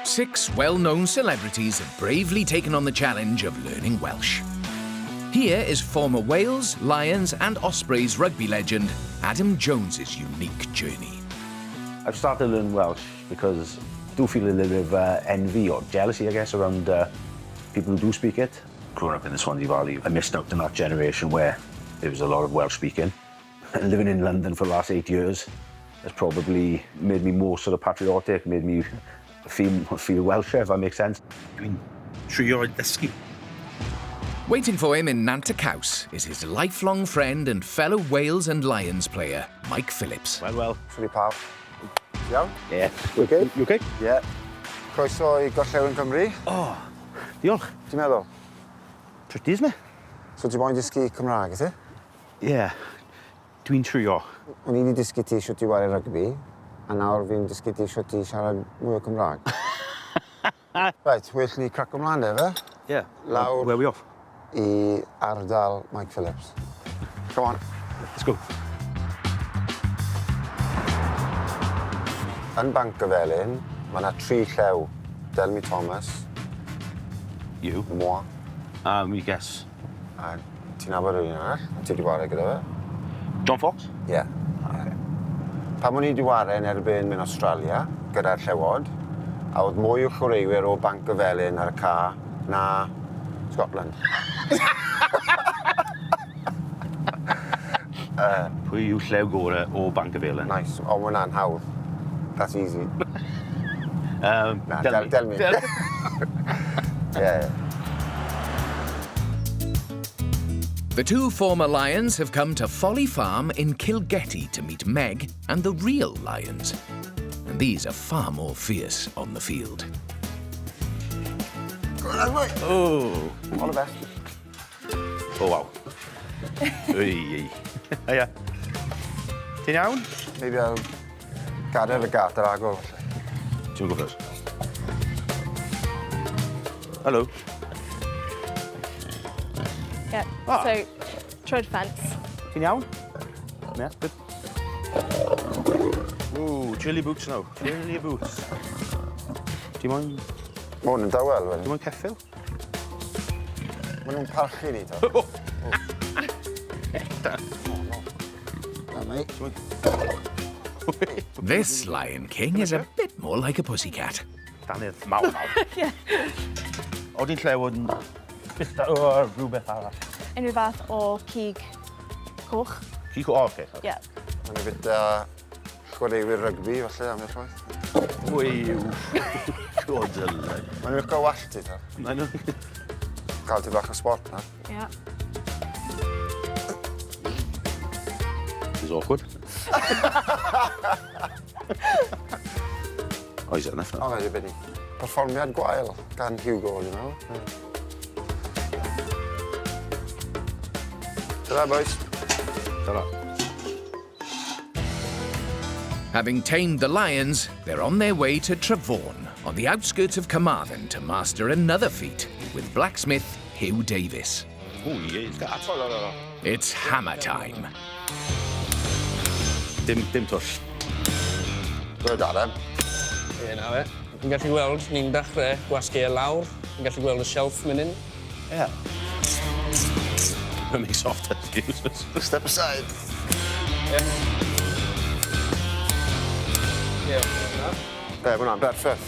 6 well-known celebrities have bravely taken on the challenge of learning Welsh. Here is former Wales, Lions and Ospreys rugby legend Adam Jones's unique journey. I've started to learn Welsh because I do feel a little bit of envy or jealousy, I guess, around people who do speak it. Growing up in the Swansea Valley, I missed out on that generation where there was a lot of Welsh speaking. And living in London for the last 8 years has probably made me more sort of patriotic, made me feel Welsher, if that makes sense. Dwi'n trio dysgu. Waiting for him in Nantycaws is his lifelong friend and fellow Wales and Lions player, Mike Phillips. Well. Shwni pawb. Iawn? Yeah. You okay? You okay? Yeah. Croeso I gorllewin Cymru. Oh, diolch. Ti'n meddwl? Trydydd me? So ti'n boi'n dysgu Cymraeg, ti? Yeah. Dwi'n trio. O'n i wedi dysgu ti siwt i wario rygbi, a nawr fi'n dysgu ti siwt i siarad mwy o Cymraeg. Right, well ni crac ymlaen efe? Yeah. Lawr Where are we off? I ardal Mike Phillips. Come on. Let's go. Yn Banc y Felin, mae yna 3 llew. Delmi Thomas, You. moi, We guess. a ti'n nabod rhywun arall? Ti wedi wario gyda fe? John Fox? Ie. Yeah. Okay. Pan o'n i wedi wario yn erbyn mynd Australia, gyda'r llewod, a oedd mwy o chwaraewyr o Banc y Felin ar y ca na Scotland. Pwy yw llew gore o Banc y Felin? Nice, ond mae hwnna'n hawdd. That's easy. Na, Delmi. Delmi. Yeah. The 2 former Lions have come to Folly Farm in Kilgetty to meet Meg and the real Lions. And these are far more fierce on the field. Oh. All the best. Oh, wow. Ui. Hiya. Ti'n iawn? Maybe I'll gadael y gat ar agor. Ti'n go first? Hello. Yeah, Ah. so trod fence. Ti'n iawn? Yeah, good. Ooh, chilly boots now. Chilly boots. Ti'n moyn... Mae hwn yn dawel, wedyn. Ti'n moyn ceffil? Mae nhw'n parchu ni, to. Na, mate. This Lion King is a bit more like a pussycat. Danydd, maw. Yeah. Oeddi'n llew yn... Bista o rhywbeth arall. Unrhyw fath o cig coch. Cico, o, oce. Yeah. Mae'n bit chwaraewyr rygbi, falle, am eich waith. Wyw. God yly. Mae'n yw'ch go wallt ti, to. Mae'n nhw. Cael ti bach o sport, na. Yeah. It's awkward. Oes enough O, now. mae di byddi. Perfformiad gwael gan Hugo, you know. Ta-ra, boys. Ta-ra. Having tamed the Lions, they're on their way to Trevorn, on the outskirts of Carmarthen, to master another feat with blacksmith Hugh Davis. O, ie, it's gat. No. It's hammer time. Dim twll. Good, Adam. Ie, na fe. Ni'n gallu weld, ni'n dechrau gwasgu e lawr. Ni'n gallu gweld y shelf mynd in. Yeah. Don't make soft excuses. Step aside. Ie. Be, mae hwnna'n berffaith.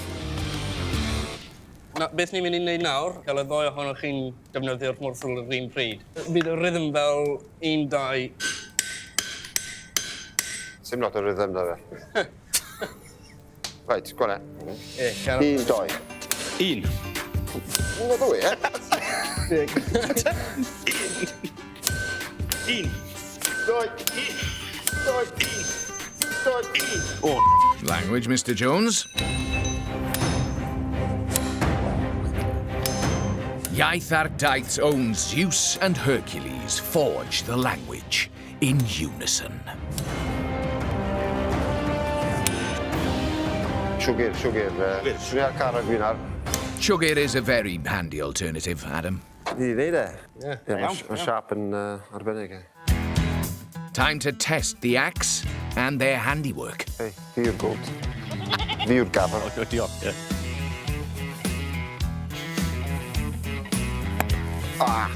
Beth ni'n mynd i wneud nawr, gael y ddoi ohonoch chi'n defnyddio'r morffwl yr un pryd. Bydd y rhythm fel 1, 2... Sim lot o rhythm da fe. Right, go on, Ie, cara. 1, 2. Un. Una ddwy, e? Un. Doi. O. Language, Mr. Jones? Iaith ar Daith's own Zeus and Hercules forge the language in unison. Siwgr. Swn i ar car ag fi'n ar. Sugar is a very handy alternative, Adam. Ni i wneud e? Ie. Mae siap yn arbennig, e. Time to test the axe and their handiwork. Hei, fi yw'r gwrt. Fi yw'r gafr. Diolch, ie. Ah!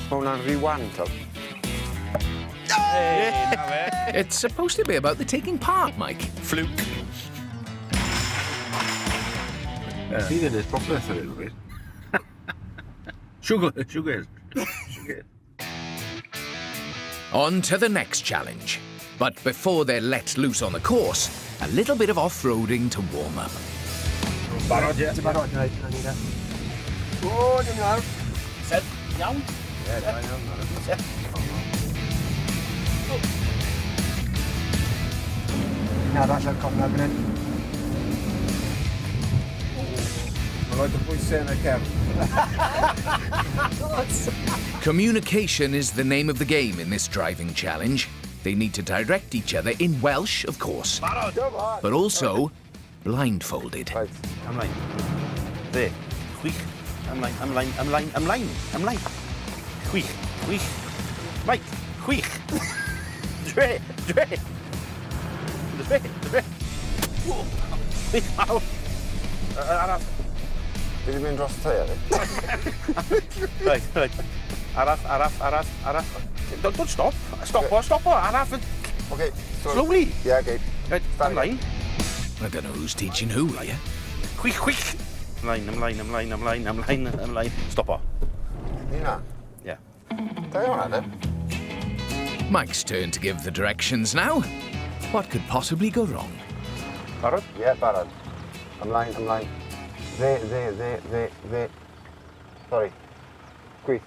Mae hwnna'n rhywan, to. It's supposed to be about the taking part, Mike. Fluke. Fi ddyn nhw'n popeth ar hyn o bryd. Sugar. On to the next challenge. But before they're let loose on the course, a little bit of off-roading to warm up. Barod, ie. Barod, rhaid, na ni da. O, dim nawr. Sed, iawn? Ie, da iawn. Un arall ar corna fan hyn. Mae'n rhaid y bwysau yn y cefn. Communication is the name of the game in this driving challenge. They need to direct each other in Welsh, of course, but also blindfolded. Right. Ymlaen. Dde. Chwych. Ymlaen. Chwych. Mike. Chwych. Dre. Chwych mawr. Araf. Fi wedi mynd dros te, Right. Araf. Don't stop. Stop. Araf. Okay, so... Slowly. Yeah, okay. Right, ymlaen. I don't know who's teaching who here. Chwych. Ymlaen. Stop o. Hynna. Yeah. Da iawn, Adam. Mike's turn to give the directions now. What could possibly go wrong? Barod? Ie, barod. Ymlaen. Dde. Sorry. Gwych.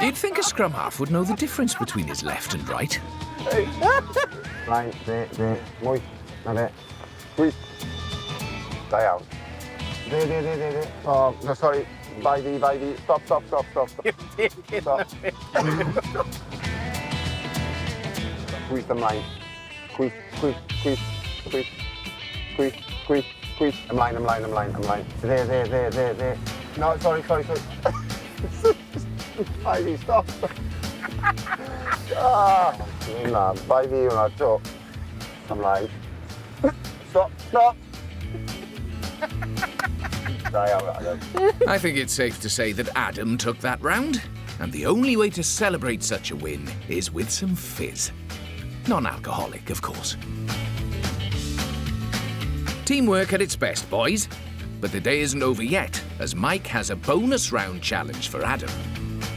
You'd think a scrum half would know the difference between his left and right. Ymlaen, dde. Mwy. Na dde. Gwych. Da iawn. Dde. Oh, no, sorry. Bai fi. Stop. Gwych ymlaen. Gwych. Ymlaen. Dde. No, sorry. Bai fi, stop. Na, bai fi hwnna, to. Ymlaen. Stop. Da iawn, Adam. I think it's safe to say that Adam took that round, and the only way to celebrate such a win is with some fizz. Non-alcoholic, of course. Teamwork at its best, boys. But the day isn't over yet, as Mike has a bonus round challenge for Adam.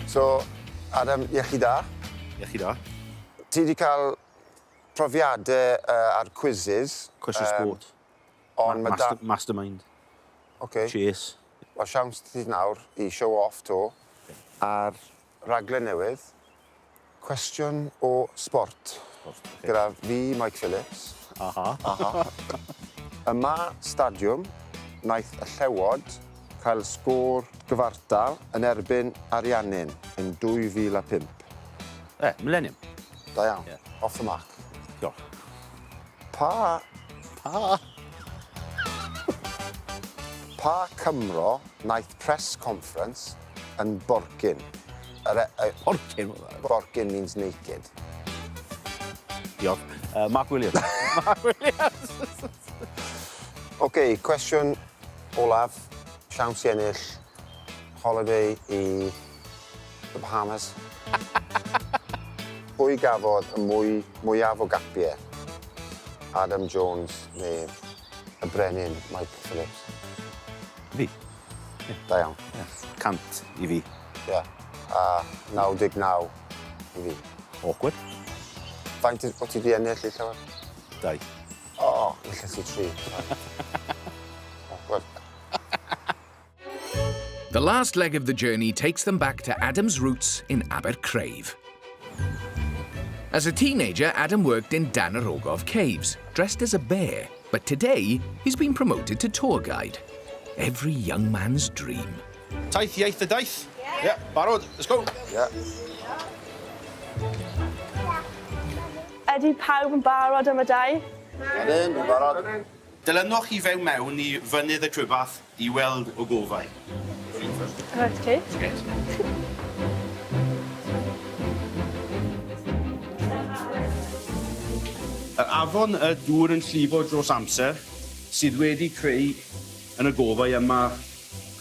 So, Adam, iechyd da. Iechyd da. Ti wedi cael profiadau ar quizzes. Question sport. Ond mae da... Mastermind. Okay. Chase. Mae siawns ti nawr I show off to ar raglen newydd. Cwestiwn o sport. Gyda fi, Mike Phillips. Aha. Yma stadiwm, wnaeth y llewod cael sgôr gyfartal yn erbyn Ariannin yn 2005. Millennium. Da iawn. Yeah. Off the mark. Diolch. Pa Cymro wnaeth press conference yn Borgin? Borgin? Borgin means naked. Diolch. Mark Williams. OK, cwestiwn olaf. Siawns I ennill holiday I the Bahamas. Pwy gafodd y mwyaf o gapiau? Adam Jones neu y brenin Mike Phillips? Fi. Da iawn. 100 I fi. Ie. A 99 I fi. Awkward. Faint o ti di ennill I llawer? 2. O, illa ti 3. Awkward. The last leg of the journey takes them back to Adam's roots in Abercrave. As a teenager, Adam worked in Dan yr Ogof Caves, dressed as a bear. But today, he's been promoted to tour guide. Every young man's dream. Taith, Iaith, Daith? Yeah. Barod, let's go. Ie. Ydy pawb yn barod am y dau? Ydyn, dwi'n barod. Dilynwch I fewn mewn I fynydd y trybath I weld o gofau. Right, okay. Yr afon y dŵr yn llifo dros amser, sydd wedi creu yn y gofau yma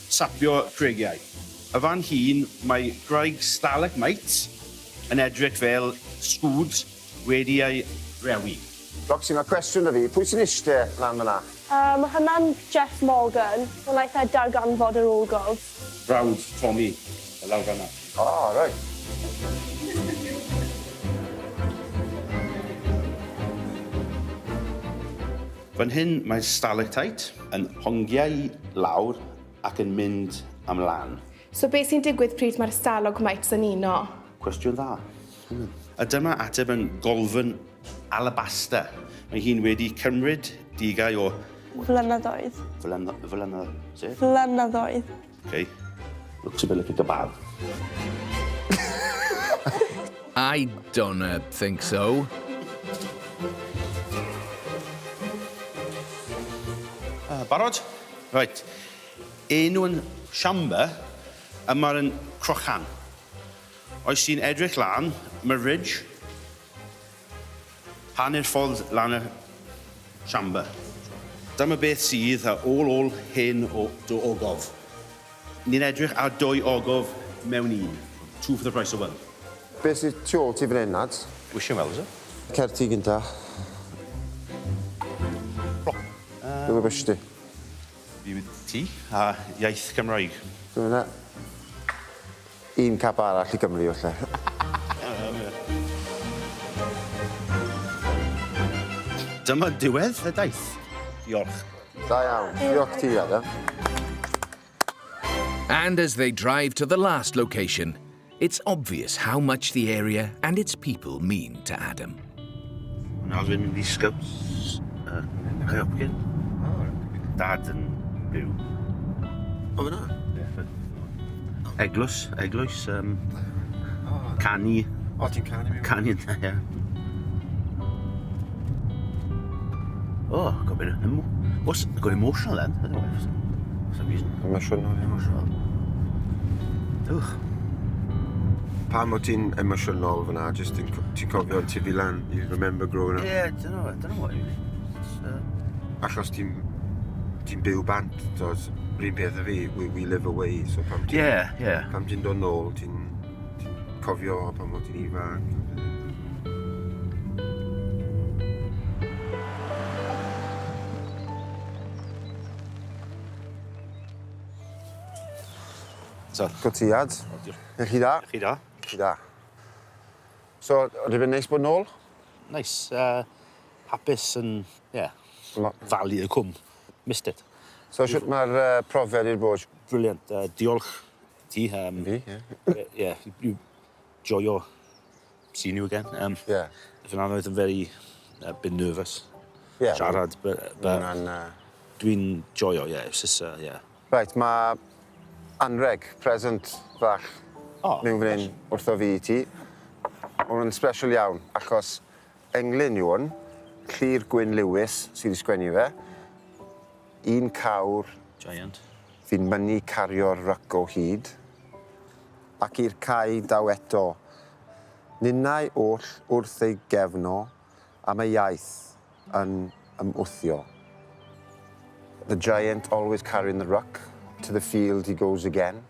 sapio creigiau. Y fan hyn mae graig stalagmite yn edrych fel sgwd wedi ei rewi. Roxy, mae cwestiwn y fi. Pwy sy'n eistedd lan fyna? Mae hynna'n Jeff Morgan. Mae'n eitha darganfod yr ogof. Brawd Tommy, y lawr fanna. O, reit. Fan hyn mae stalactite yn hongiau lawr ac yn mynd ymlaen. So beth sy'n digwydd pryd mae'r stalagmites yn uno? Cwestiwn dda. A dyma ateb yn golfyn alabaster. Mae hi'n wedi cymryd digau o... Flynyddoedd. Flynyddoedd. Flynyddoedd. Okay. Looks a bit like a kebab. I don't think so. Barod? Right. Enw yn siamber, yma'r yn crochan. Oes sy'n edrych lan, mae ridge, hanner ffordd lan y siamber. Dyma beth sydd ar ôl hyn o dy ogof. Ni'n edrych ar 2 ogof mewn un. 2 for the price of 1. Beth sy'n tu ôl ti fan hyn, lads? Wish you well, is it? Cer ti gynta. Dwi'n bysdi. Fi wedi ti a iaith Cymraeg. Dwi'n yna. Un cap arall i Gymru, olle. Dyma diwedd y daith. Diolch. Da iawn. Diolch ti, Adam. And as they drive to the last location, it's obvious how much the area and its people mean to Adam. Hwna oedd mynd i Scouts. Chaiopgyn. Dad yn byw. O, fyna? Eglwys, canu. O, ti'n canu mi? Canu, ie. Oh, got a bit got emotional then, I don't know, for some reason. Emosiynol, ie. Emotional. Ugh. Pam o ti'n emosiynol fyna, jyst ti'n cofio ti fi lan, you remember growing up? Yeah, I don't know what really. Achos ti'n byw bant, tos, rhywun peth o fi, we live away, so pam ti'n... Yeah. Pam ti'n dod nôl, ti'n cofio pam o ti'n ifanc. So, Go ti, Ads? Ych chi da? chi da? Chi da. So, oedd e'n neis bod nôl? Nice, hapus and, yeah, Ma- falu y cwm. Missed it. So, sut mae'r profiad i'r bod? Brilliant. Diolch ti. Fi, ie. Yeah, you joyo seeing you again. Yeah. Fy'n anodd yn very bit nervous. Yeah. Siarad, but dwi'n joyo, yeah. It's just, yeah. Right, mae anreg, present fach mewn fan hyn wrtho fi i ti. Mae'n special iawn, achos englyn yw hwn, Llyr Gwyn Lewis sydd wedi sgwennu fe. Un cawr Giant. fi'n mynnu cario'r ryc o hyd. Ac i'r cae daw eto. Ninnau oll wrth ei gefno am y iaith yn ymwthio. The giant always carrying the ruck. To the field he goes again.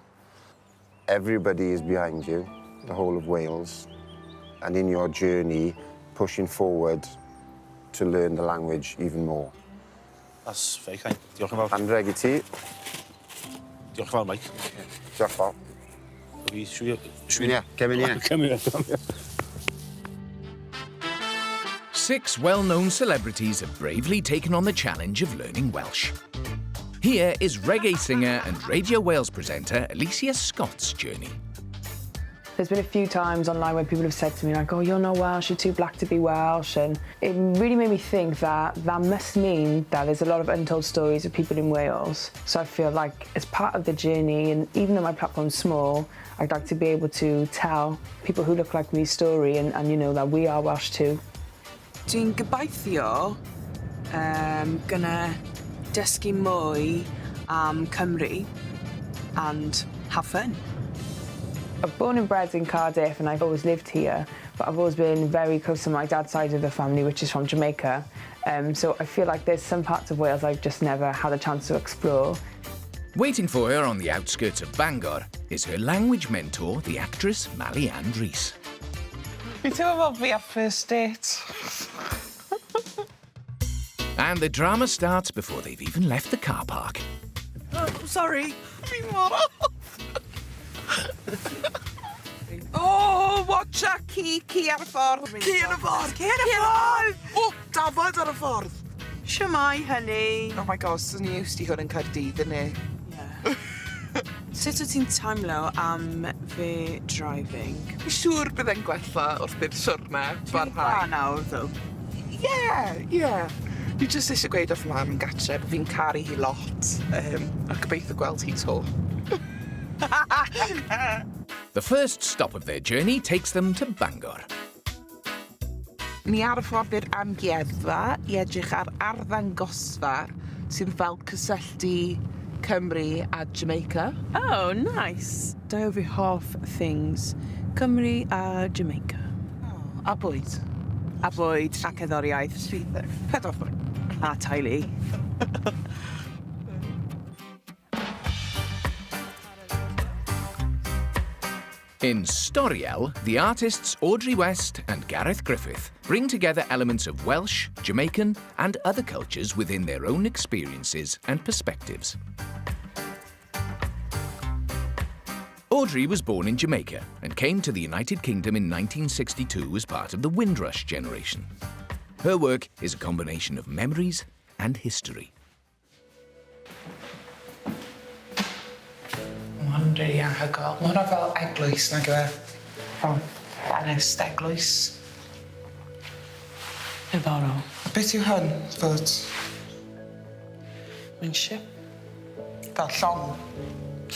Everybody is behind you, the whole of Wales. And in your journey, pushing forward to learn the language even more. That's very kind. Diolch yn fawr. Anreg i ti. Diolch yn fawr, Mike. Diolch fawr. Yeah, come in here. Come here. 6 well-known celebrities have bravely taken on the challenge of learning Welsh. Here is reggae singer and Radio Wales presenter Aleighcia Scott's journey. There's been a few times online where people have said to me, like, oh, you're not Welsh, you're too black to be Welsh. And it really made me think that that must mean that there's a lot of untold stories of people in Wales. So I feel like as part of the journey, and even though my platform's small, I'd like to be able to tell people who look like me's story and you know, that we are Welsh too. Dwi'n gobeithio gonna dysgu mwy am Cymru and have fun. I'm born and bred in Cardiff and I've always lived here, but I've always been very close to my dad's side of the family, which is from Jamaica. So I feel like there's some parts of Wales I've just never had a chance to explore. Waiting for her on the outskirts of Bangor is her language mentor, the actress Ann Rees. You tell about fi ar first date. And the drama starts before they've even left the car park. Oh, sorry. Oh, watch a ci ar y ffordd. Ci ar y ffordd! Ci ar y ffordd! O, dafod ar y ffordd! Siamai, honey. Oh my gosh, sy'n ni used i hwn yn Caerdydd, yna. Sut wyt ti'n teimlo am fe driving? Fi'n siŵr byddai'n gwella wrth bydd siwrna barhau. Dwi'n nawr, ddo. Ie. Fi jyst eisiau gweud wrth mam yn gatre bod fi'n caru hi lot, a gobeithio gweld hi to. The first stop of their journey takes them to Bangor. Ni ar y ffordd i'r amgueddfa i edrych ar arddangosfa sy'n fel cysylltu Cymru a Jamaica. Oh, nice. Dau o fi hoff things, Cymru a Jamaica. Oh, a bwyd. A bwyd. A cerddoriaeth. Pedwar bwyd. A teulu. In Storiel, the artists Audrey West and Gareth Griffith bring together elements of Welsh, Jamaican and other cultures within their own experiences and perspectives. Audrey was born in Jamaica and came to the United Kingdom in 1962 as part of the Windrush generation. Her work is a combination of memories and history. Mae'n rili anhygoel. Mae hwnna fel eglwys, nag yw e? Fel ffenest eglwys. Diddorol. Beth yw hwn, fod? Mae'n ship. Fel llong.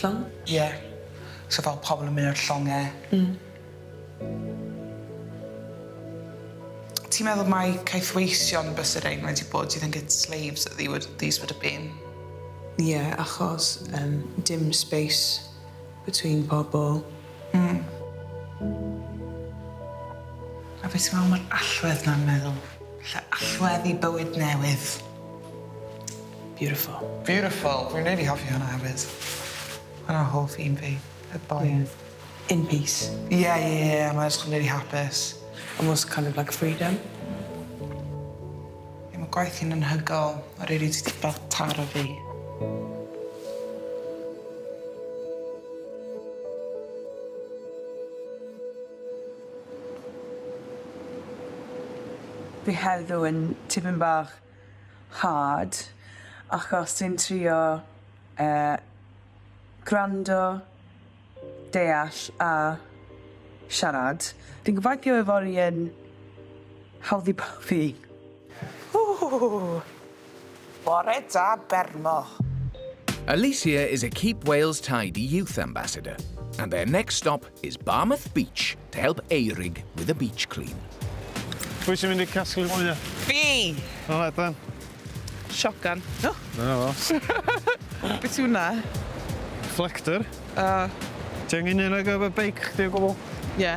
Llong? Ie. Yeah. So fel pobl yn mynd i'r llongau. Ti'n meddwl mae caethweision bys yr ein wedi bod? Do you think it's slaves that these would have been? Yeah, achos dim space between pobl. A beth ti'n meddwl mae'r allwedd na'n meddwl? Allwedd I bywyd newydd. Beautiful. Beautiful. Fi'n rili hoffi hwnna hefyd. Hwnna'n hoff un fi. Y boi. In peace. Yeah. Mae'n edrych yn rili hapus. Almost kind of like freedom. Mae gwaith hi'n anhygoel. Mae rili wedi fel taro fi. Fi heddw yn tipyn bach hard, achos ti'n trio gwrando, deall a siarad. Dwi'n gobeithio efo'r un hawdd I fi. Bore da bermo. Aleighcia is a Keep Wales Tidy youth ambassador, and their next stop is Barmouth Beach to help Eang with a beach clean. Pwy sy'n mynd I casglu mwyaf? Fi! O, Edan. Shotgun. No, fo. Beth yw hwnna? Reflector. Ti angen un ag efo beic chdi o gwbl? Ie.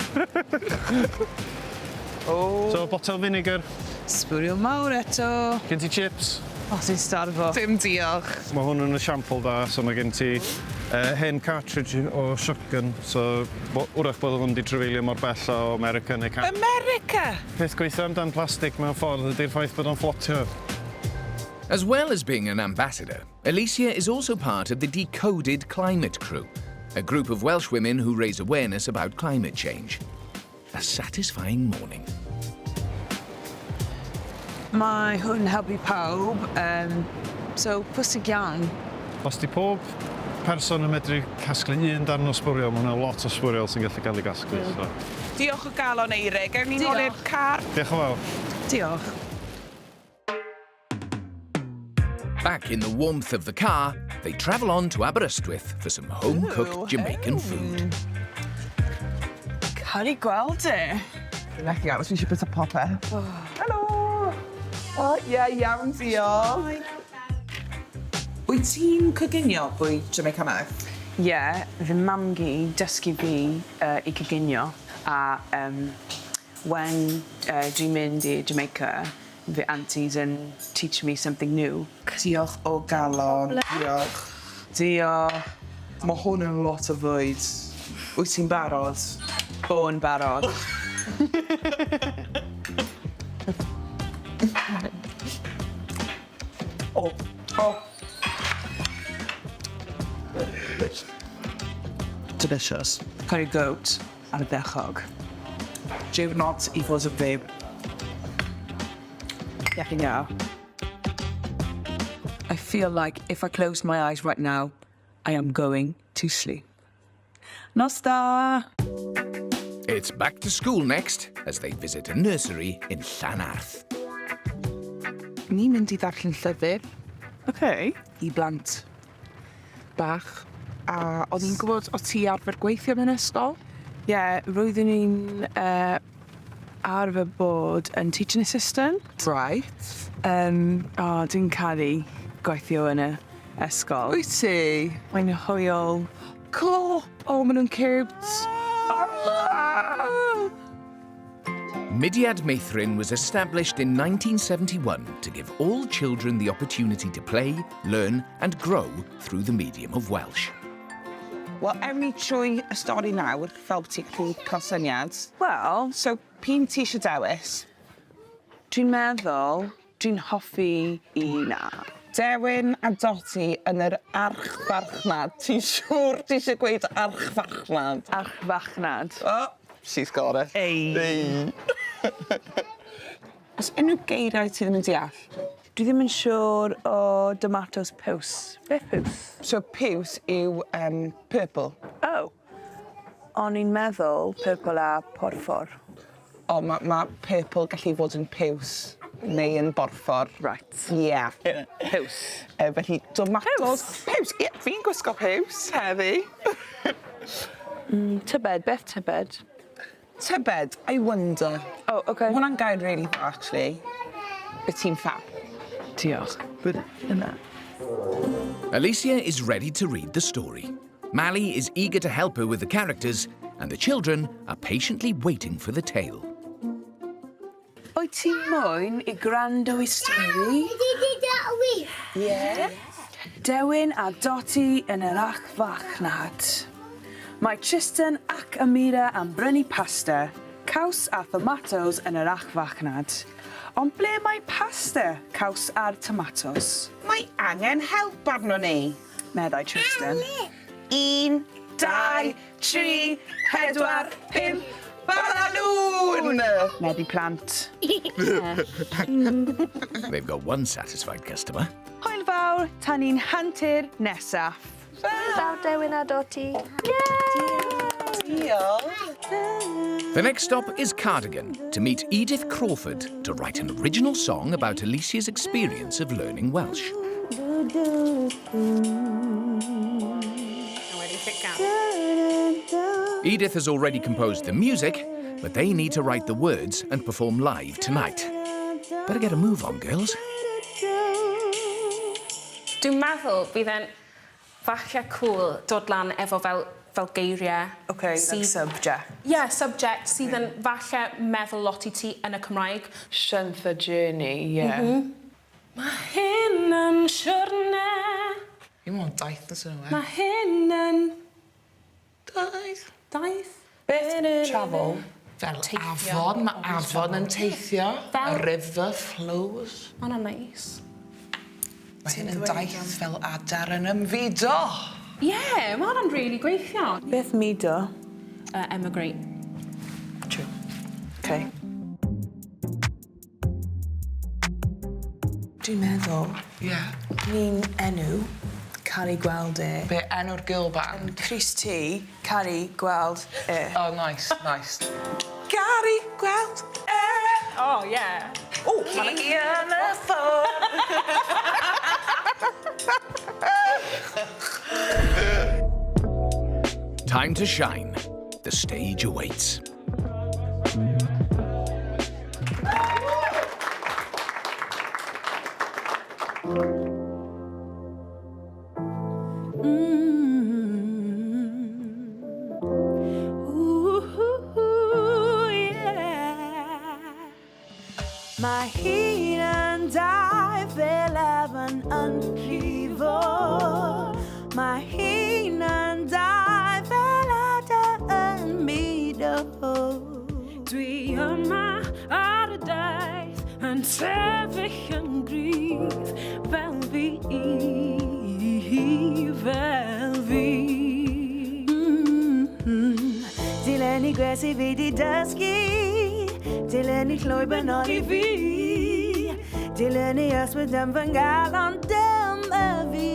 So, botel vinegar. Sbwriel mawr eto. Gen ti chips? O, ti'n starfo. Dim diolch. Mae hwn yn esiampl da, so mae gen ti hen cartridge o shotgun, so wrach bod hwn wedi trafeilio mor bell o America neu Canada. America? Peth gweithio amdan plastig mewn ffordd ydy'r ffaith bod o'n fflotio. As well as being an ambassador, Aleighcia is also part of the Decoded Climate Crew, a group of Welsh women who raise awareness about climate change. A satisfying morning. Mae hwn helpu pawb, so pwysig iawn. Os di pob person yn medru casglu un darn o sbwriel, mae hwnna lot o sbwriel sy'n gallu cael ei gasglu. So. Diolch o galon Eireg. Gawn ni nôl i'r car. Diolch yn fawr. Diolch. Back in the warmth of the car, they travel on to Aberystwyth for some home-cooked Jamaican food. Caru gweld e. Lechi aros, fi eisiau bwyta popeth. Helo! O, ie, iawn, diolch. Wyt ti'n coginio bwyd Jamaicanaidd? Ie, fy mam gi dysgu fi I coginio a When dwi'n mynd I Jamaica, fy aunties yn teach me something new. Diolch o galon. Diolch. Diolch. Mae hwn yn lot o fwyd. Wyt ti'n barod? Bo'n barod. Oh. Delicious. Curry goat ar y bechog. Diwrnod I fod yn fyb. Iechyn iawn. I feel like if I close my eyes right now, I am going to sleep. Nos da! It's back to school next as they visit a nursery in Llanarth. Ni'n mynd I ddarllen llyfr OK. I blant bach. A oedd hi'n gwybod o ti arfer gweithio mewn ysgol? Yeah, roeddwn i'n arfer bod yn teaching assistant. Right. Dwi'n caru gweithio yn y ysgol. Wyt ti? Mae'n hwyl. Cool. Oh, maen nhw'n cute. Mudiad Meithrin was established in 1971 to give all children the opportunity to play, learn and grow through the medium of Welsh. Wel, ni trwy y stori nawr, fel bod ti'n gallu cael syniad. Wel, So, p'un ti eisiau dewis? dwi'n meddwl dwi'n hoffi una. Dewin a Dotty yn yr archfarchnad. Ti'n siŵr ti eisiau gweud archfarchnad? Archfachnad. Oh, she's got it. Ei. Oes unrhyw geiriau ti ddim yn deall? Dwi ddim yn siŵr o tomatoes piws. Beth piws? So, piws yw purple. Oh. O'n i'n meddwl purple a porffor. O, mae purple gallu fod yn piws neu yn borffor. Right. Yeah. Piws. Felly, tomatos... Piws? Ie, fi'n gwisgo piws heddi. Tybed, beth tybed? Tybed, I wonder. Oh, OK. Hwna'n gair really dda, actually. Bydd ti'n ffab. Diolch. But yna. Aleighcia is ready to read the story. Mally is eager to help her with the characters, and the children are patiently waiting for the tale. Wyt ti moyn I gwrando I stori? Yeah. Dewin a Dotty yn yr archfarchnad. Mae Tristan ac Amira yn brynu pasta, caws a tomatoes yn yr archfarchnad. Ond ble mae pasta, caws a'r tomatoes? Mae angen help arno ni. Meddai Tristan. 1, 2, 3, 4, 5, balaloon! Meddi plant. They've got one satisfied customer. Hwyl fawr, tan ni'n hantur nesaf. Fel Dewin a Dotty. The next stop is Cardigan to meet Edith Crawford to write an original song about Aleighcia's experience of learning Welsh. Edith has already composed the music, but they need to write the words and perform live tonight. Better get a move on, girls. Dwi'n meddwl bydd e'n falle cool dod lan efo fel geiriau. OK, like subject. Yeah, subject sydd yn falle meddwl lot I ti yn y Cymraeg. Llynth journey, yeah. Mae hyn yn siwrne. Dim ond daith yn swnio. Mae hyn yn... Daith. Daith. Beth travel? Fel Teithio. afon, mae afon yn teithio. Fel- A river flows. Mae hwnna'n neis. Mae hyn yn daith fel adar yn ymfudo. Ie, mae hwnna'n really gweithio. Beth mido? Emigrate. True. OK. Dwi'n meddwl Ie. ni'n enw caru gweld e. Be enw'r girl band? Chris T, caru gweld e. Oh, nice, nice. Gary gweld e. Oh, yeah. O, mae'n yn y ffôn. Time to shine. The stage awaits. Ooh, yeah. Mae hun yn dau fel efn yn llifo. Mae hun yn dau fel ada yn mido. Dwi yma ar y daith yn sefyll yn gryf fel fi, fel fi. Dilyn i gwesi fi di dysgu, dilyn i llwy benod i fi, dilyn i yswyd yn fy ngalon dyma fi.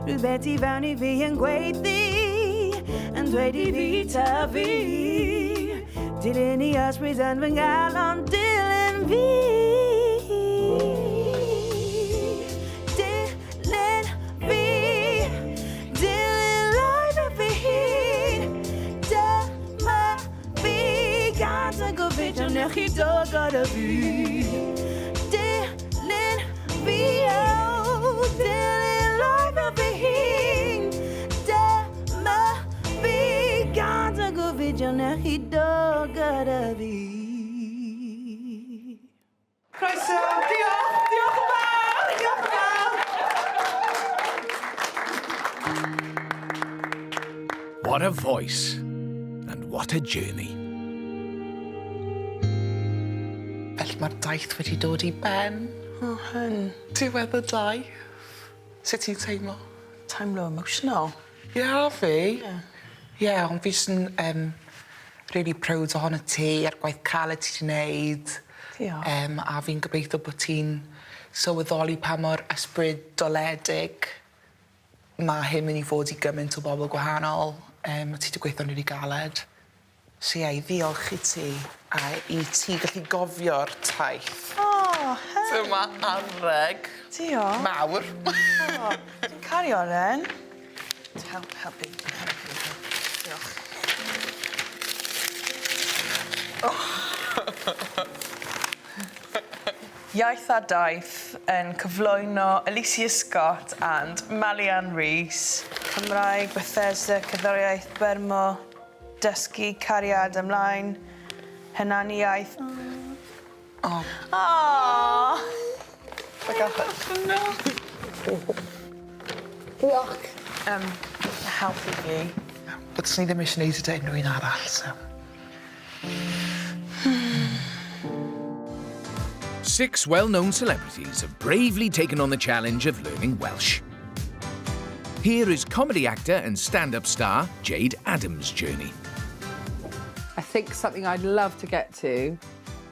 Rhywbeth i fewn i fi yn gweithio, yn dweud i fi ta fi, dilyn i yswyd yn fy ngalon dilyn fi. Nech chi dod gyda fi. Dilyn fi, o, dilyn loif o fy hun. Dyma fi, gad y gofidio nech chi dod gyda fi. Croeso, diolch, diolch yn fawr, diolch yn fawr. What a voice, and what a journey. Felly mae'r daith wedi dod i ben. O, hyn. Diwedd y daith. Sut ti'n teimlo? Teimlo emotional. Fi? Ie, ond fi sy'n really proud ohono ti a'r gwaith caled ti wedi wneud. Diolch. A fi'n gobeithio bod ti'n sylweddoli pa mor ysbryd doledig mae hyn mynd i fod i gymaint o bobl gwahanol. A ti wedi gweithio'n really galed. So ie, i ddiolch i ti a i ti gallu gofio'r taith. O, hyn. Dyma anreg. Diolch. Mawr. O, dwi'n cario hyn. Help me. Diolch. Iaith a Daith yn cyflwyno Aleighcia Scott and Ann Rees. Cymraeg, Bethesda, Cerddoriaeth, Bermo, Dysgu, Cariad ymlaen, Hynan Iaith. Oh. Aww. No. Diolch. Helpu fi. But ni ddim eisiau gwneud y dyn rhywun arall, so. 6 well-known celebrities have bravely taken on the challenge of learning Welsh. Here is comedy actor and stand-up star Jayde Adams' journey. I think something I'd love to get to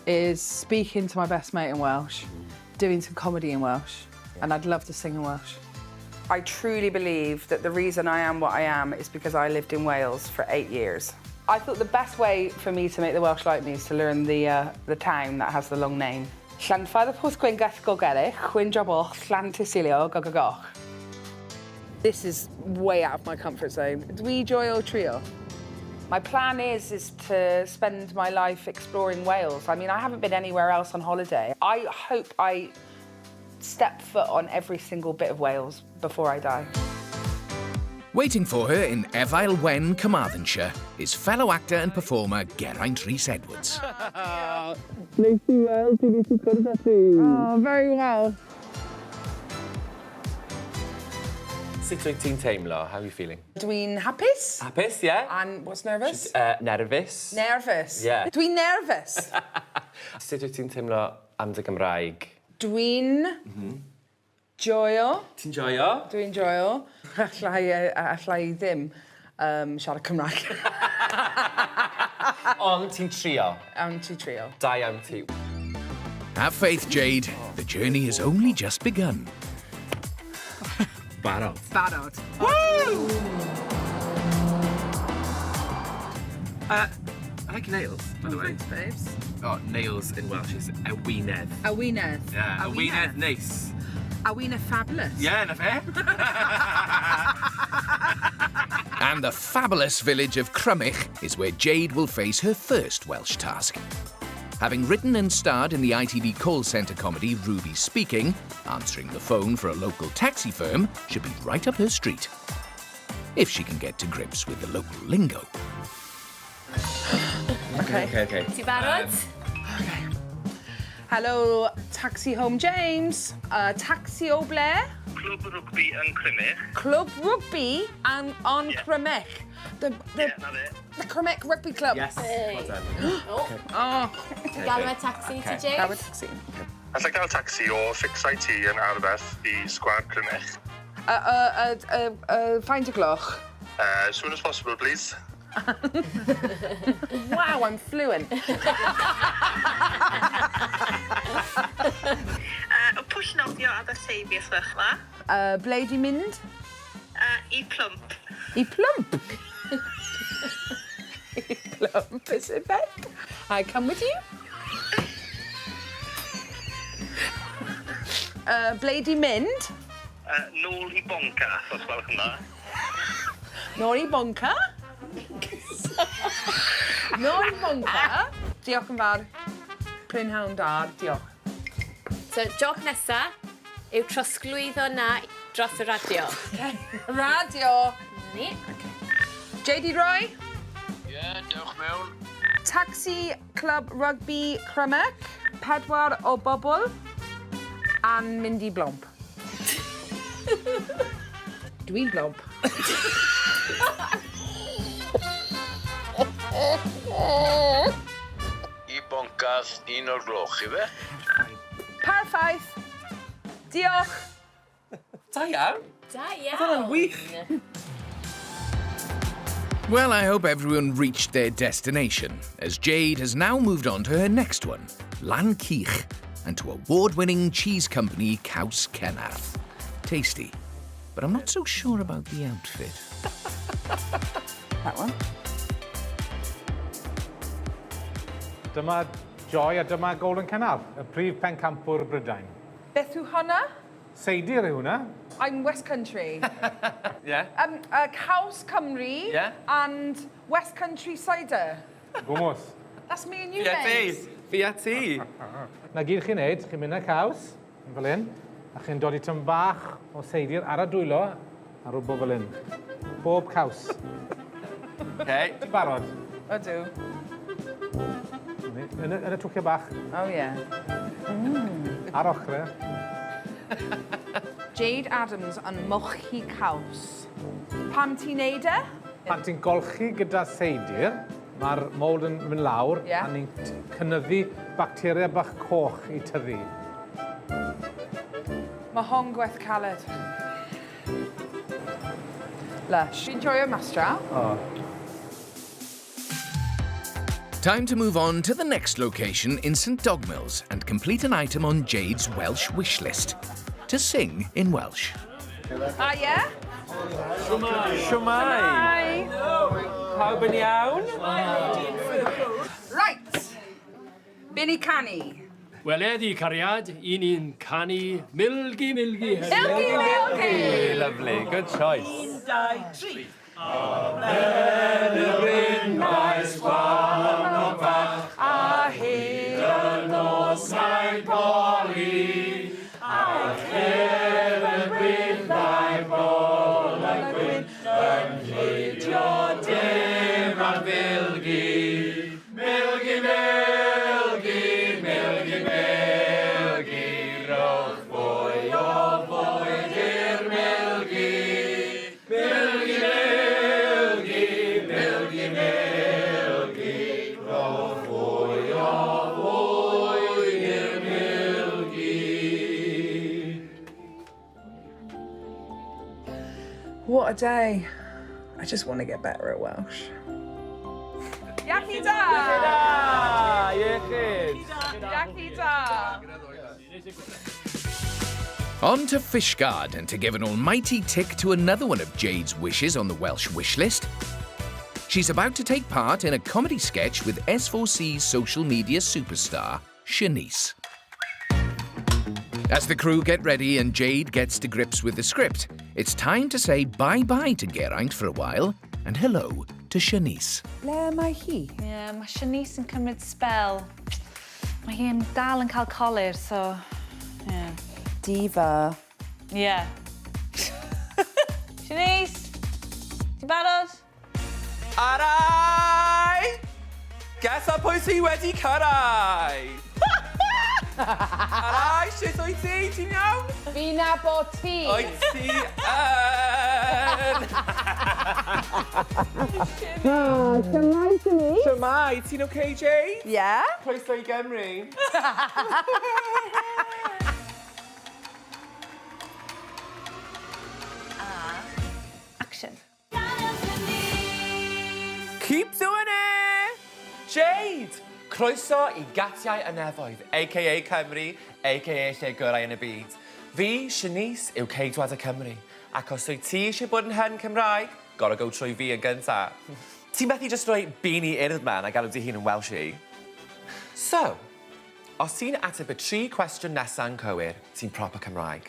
is speaking to my best mate in Welsh, doing some comedy in Welsh, and I'd love to sing in Welsh. I truly believe that the reason I am what I am is because I lived in Wales for 8 years. I thought the best way for me to make the Welsh like me is to learn the town that has the long name. Llanffadd y Pwth Gwyngell Gogerich, Chwyn Joboch, Llan Tysilio, Gogogoch. This is way out of my comfort zone. Dwi joio trio. My plan is to spend my life exploring Wales. I mean, I haven't been anywhere else on holiday. I hope I step foot on every single bit of Wales before I die. Waiting for her in Efail Wen, Carmarthenshire, is fellow actor and performer Geraint Rhys Edwards. Nice i weld ti, nice i cwrdd â ti. Oh, very well. Sut wyt ti'n teimlo? How are you feeling? Dwi'n hapus. Hapus, yeah. And what's nervous? Nervous. Nervous. Yeah. Dwi'n nervous. Sut wyt ti'n teimlo am dy Gymraeg? Dwi'n joio. Ti'n joio? Dwi'n joio. Allai ddim siarad Cymraeg. Ond ti'n trio? Am ti trio. Da iawn ti. Have faith, Jayde. The journey has only just begun. Barod. Barod. Woo! I like nails, by the way. Thanks, babes. Oh, nails in Welsh is ywynedd. Ywynedd. Yeah, ywynedd neis. Ywynedd fabulous. Yeah, na fe. And the fabulous village of Cymraeg is where Jayde will face her first Welsh task. Having written and starred in the ITV call centre comedy Ruby Speaking, answering the phone for a local taxi firm should be right up her street. If she can get to grips with the local lingo. Okay. Okay. Ti barod? Hello, taxi home James. Taxi o ble? Clwb rygbi yn Cymraeg. Clwb rugby and on Cymraeg. The Cymraeg Rugby Club. Yes. Well done. Oh. Gael yma taxi ti, Jayde? Gael yma taxi. Alla gael taxi o Fix IT yn Arbeth i Sgwar Cymraeg. Find a gloch. As soon as possible, please. Wow, I'm fluent. Y pwll nofio a ddysgu chwechla. Ble di mynd? I plwmp. I plwmp? I plwmp, is it, Beck? I come with you. Ble di mynd? Nôl i bonca, os gwelwch yn dda. Nôl i bonca? Nôl i bonca? Diolch yn fawr. Prynhawn da, diolch. So, joc nesa yw trosglwyddo na dros y radio. Radio. Ni. Jayde Roy? Dewch mewn. Taxi Club Rugby Cymraeg. 4 o bobl. A'n mynd i blomp. Dwi'n blomp. I boncas 1 o'r gloch, i fe? Perffaith. Diolch. Da iawn. Da iawn. Oedd hwnna'n wych. Well, I hope everyone reached their destination, as Jayde has now moved on to her next one, Lan Cych, and to award-winning cheese company Caws Cenarth. Tasty, but I'm not so sure about the outfit. That one. Dyma Joy a dyma Golden Cenarth, y prif pencampwr Brydain. Beth yw hwnna? Seidir yw hwnna. I'm West Country. Yeah. Caws Cymru and West Country cider. Gwmws. That's me and you, Fi mate. Fi a ti. Na gyd chi'n neud, chi'n mynd y caws, yn fel hyn, a chi'n dod i tyn bach o seidir ar y dwylo a rwbo fel hyn. Bob caws. Okay. Ti'n barod? Ydw. Yn y twcio bach. Oh, yeah. Ar ochrau. Jayde Adams yn mochi caws. Pam ti'n neud e? Pan ti'n golchi gyda seidir, mae'r mold yn mynd lawr, a ni'n cynyddu bacteria bach coch i tyfu. Mae hon gweth caled. Lush. Fi'n joio mastra. Oh. Time to move on to the next location in St Dogmills and complete an item on Jayde's Welsh wish list. To sing in Welsh. Ah, yeah? Siwmai. Pawb yn iawn? Right. Be ni canu? Weled i cariad, i ni'n canu milgi, milgi. Milgi, milgi! Lovely, good choice. 1, 2, 3. Amen y bryn mae sgwalwg fach, a hyd y nos mae'n poli, a chef y brindau bol y gwyn, yn hydio dim ar filgi. Milgi, milgi, milgi, milgi, rowch fwy o fwyd i'r milgi. Milgi, milgi, milgi, rowch fwy o fwyd i'r milgi. What a day. I just want to get better at Welsh. Iechyd da! Iechyd! Iechyd da! On to Fishguard and to give an almighty tick to another one of Jayde's wishes on the Welsh wish list. She's about to take part in a comedy sketch with S4C social media superstar, Hynes. As the crew get ready and Jayde gets to grips with the script, it's time to say bye-bye to Geraint for a while and hello to Hynes. Le mae hi? Ie, mae Hynes yn cymryd spel. Mae hi'n dal yn cael colir, so... Yeah. Diva. Ie. Hynes, ti'n barod? Arai! Ges a pwy sydd wedi cyrraedd? Arai, sut wyt ti? Ti'n iawn? Fi na bod ti. Wyt ti yn? Shwmai, Tini? Shwmai, ti'n okay, Jayde? Yeah. Croeso I Gymru. Action. Keep doing it! Jayde, croeso I gatiau y nefoedd, a.k.a. Cymru, a.k.a. lle gorau yn y byd. Fi, Hynes, yw ceidwad y Cymru. Ac os wyt ti eisiau bod yn hyn Cymraeg, gorau go trwy fi yn gyntaf. Ti'n methu jyst rhoi bini urdd man a galw di hun yn Welsh I? So, os ti'n ateb y 3 cwestiwn nesa'n cywir, ti'n proper Cymraeg.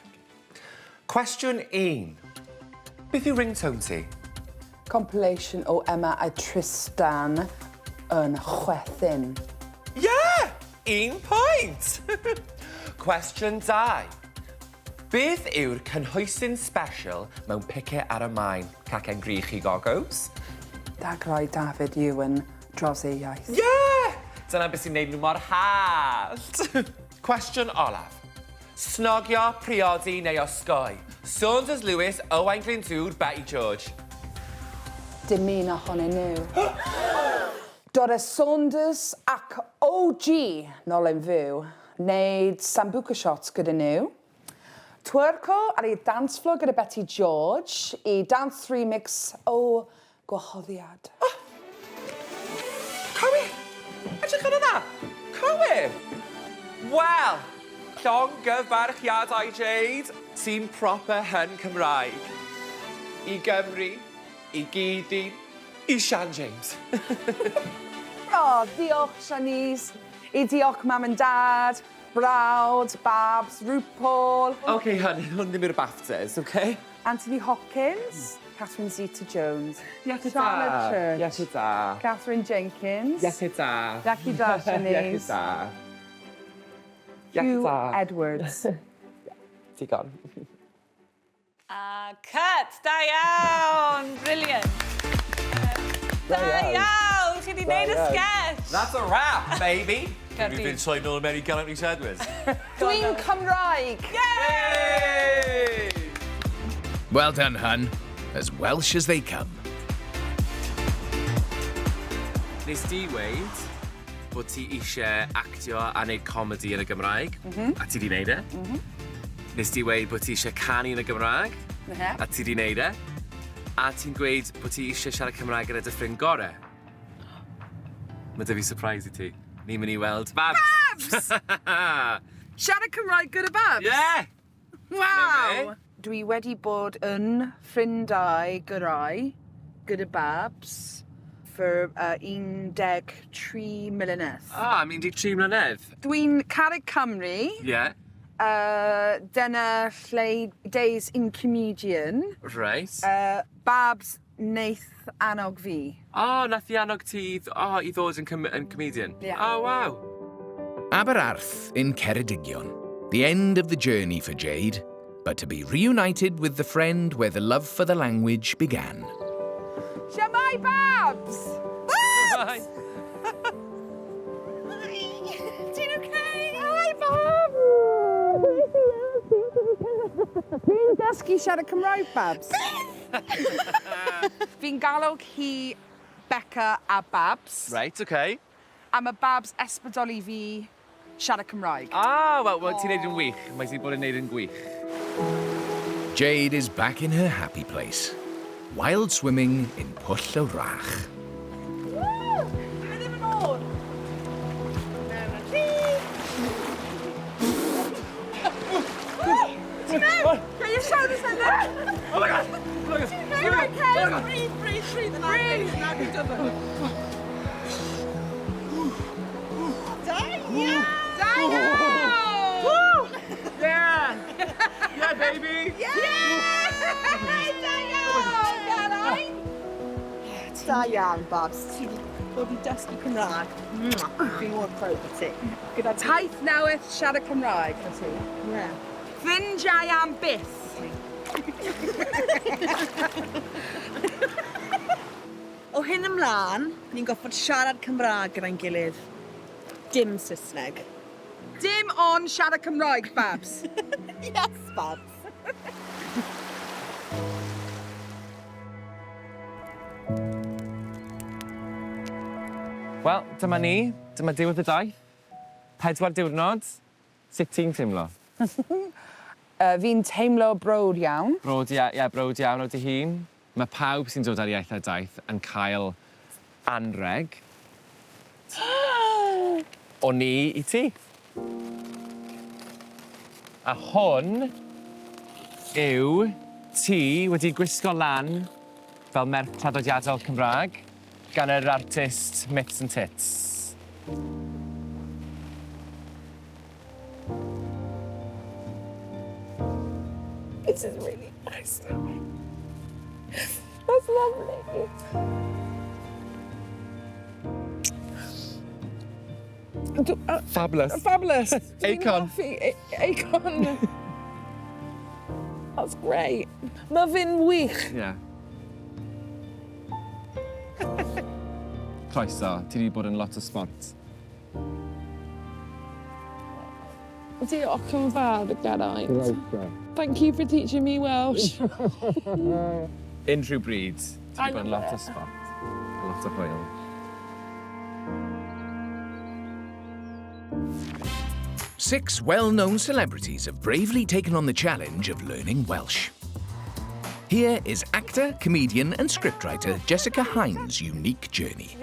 Cwestiwn 1. Beth yw ringtone ti? Compilation o Emma a Tristan yn chwethyn. Yeah! 1 point! Cwestiwn 2. Beth yw'r cynhwysyn special mewn picet ar y maen, cacen grych I gogos? Dagrau David Ewan dros ei iaith. Yeah! Dyna beth sy'n neud nhw mor hallt. Cwestiwn olaf. Snogio, priodi neu osgoi? Saunders Lewis, Owain Glyndŵr, Betty George. Dim un ohonyn nhw. Dod y Saunders ac OG nôl yn fyw, wneud sambuca shots gyda nhw. Twerco ar ei dance floor gyda Betty George I dance remix o gwahoddiad. Cywir! Edrych ar yna! Cywir! Wel, llongyfarchiadau Jayde, ti'n proper hyn Cymraeg. I Gymru, I Gidi, I Sian James. O, diolch Sianese, I diolch mam and dad, brawd, babs, RuPaul. OK, hyn, hwn ddim yw'r BAFTAs, OK? Anthony Hopkins, Catherine Zeta-Jones, Iechyd Charlotte da. Church, Iechyd da. Catherine Jenkins, Iechyd da. Iechyd da, Sianese. Iechyd da. Hugh Edwards. Digon. Cut! Da iawn! Brilliant! Da iawn! Chi wedi gwneud y sketch! That's a wrap, baby! We've been troi nôl mewn I Gallantry Edwards. Dwi'n Cymraeg! Yay! Well done, hun. As Welsh as they come. Nes di weid bod ti eisiau actio a wneud comedi yn y Gymraeg, a ti di wneud e. Nes di weid bod ti eisiau canu yn y Gymraeg, a ti di wneud e. A ti'n gweud bod ti eisiau siarad Cymraeg gyda dy ffrind gorau. Mae dy fi surprise I ti. Ni'n mynd I weld Babs! Babs! Siarad Cymraeg gyda Babs? Yeah! Waw! Dwi wedi bod yn ffrindau gyrau gyda Babs for 13 mlynedd. Ah, 13 mlynedd? Dwi'n Carreg Cymru. Yeah. Dyna lle days in comedian. Right. Babs wneith annog fi. Oh, nath I annog ti I ddod yn comedian? Yeah. Oh, wow. Aberarth in Ceredigion. The end of the journey for Jayde, but to be reunited with the friend where the love for the language began. Shwmai, Babs! Babs! Ti'n okay? Hi, Babs! Dwi'n dysgu siarad Cymraeg, Babs. Fi'n galw hi Becca a Babs. Right, okay. A mae Babs esbydoli fi siarad Cymraeg. Ah, wel, ti'n neud yn wych. Mae ti'n bod yn neud yn gwych. Jayde is back in her happy place. Wild swimming in Pwll o Rach. Dwi ddim yn ôl. Ti'n mewn? Can you show this in there? Oh my God! Look at this! You're okay! Breathe, breathe, breathe. Breathe! Now you've done that. Diane! Diane! Yeah! Yeah, baby! Da iawn, Babs. Ti wedi bod I dysgu Cymraeg. Fi mor proud o ti. Gyda taith newydd siarad Cymraeg o ti. Ffrindiau am byth. O hyn ymlaen, ni'n goffod siarad Cymraeg gyda'n gilydd. Dim Saesneg. Dim on siarad Cymraeg, Babs. Yes, Babs. Wel, dyma ni. Dyma diwedd y daith. 4 diwrnod. Sut ti'n teimlo? Fi'n teimlo brod iawn. Brod, brod iawn o dy hun. Mae pawb sy'n dod ar iaith a daith yn cael anreg. O ni i ti. A hwn yw ti wedi gwisgo lan fel merch traddodiadol Cymraeg gan yr artist Mitts and Tits. This is really nice. That's lovely. Fabulous. Fabulous. Acon. Acon. That's great. Mae fi'n wych. Yeah. Croeso, ti wedi bod yn lot o sport. Diolch yn fawr, Geraint. Thank you for teaching me Welsh. Unrhyw bryd, ti wedi bod yn lot o sport. A lot o hwyl. Six well-known celebrities have bravely taken on the challenge of learning Welsh. Here is actor, comedian and scriptwriter Jessica Hynes' unique journey.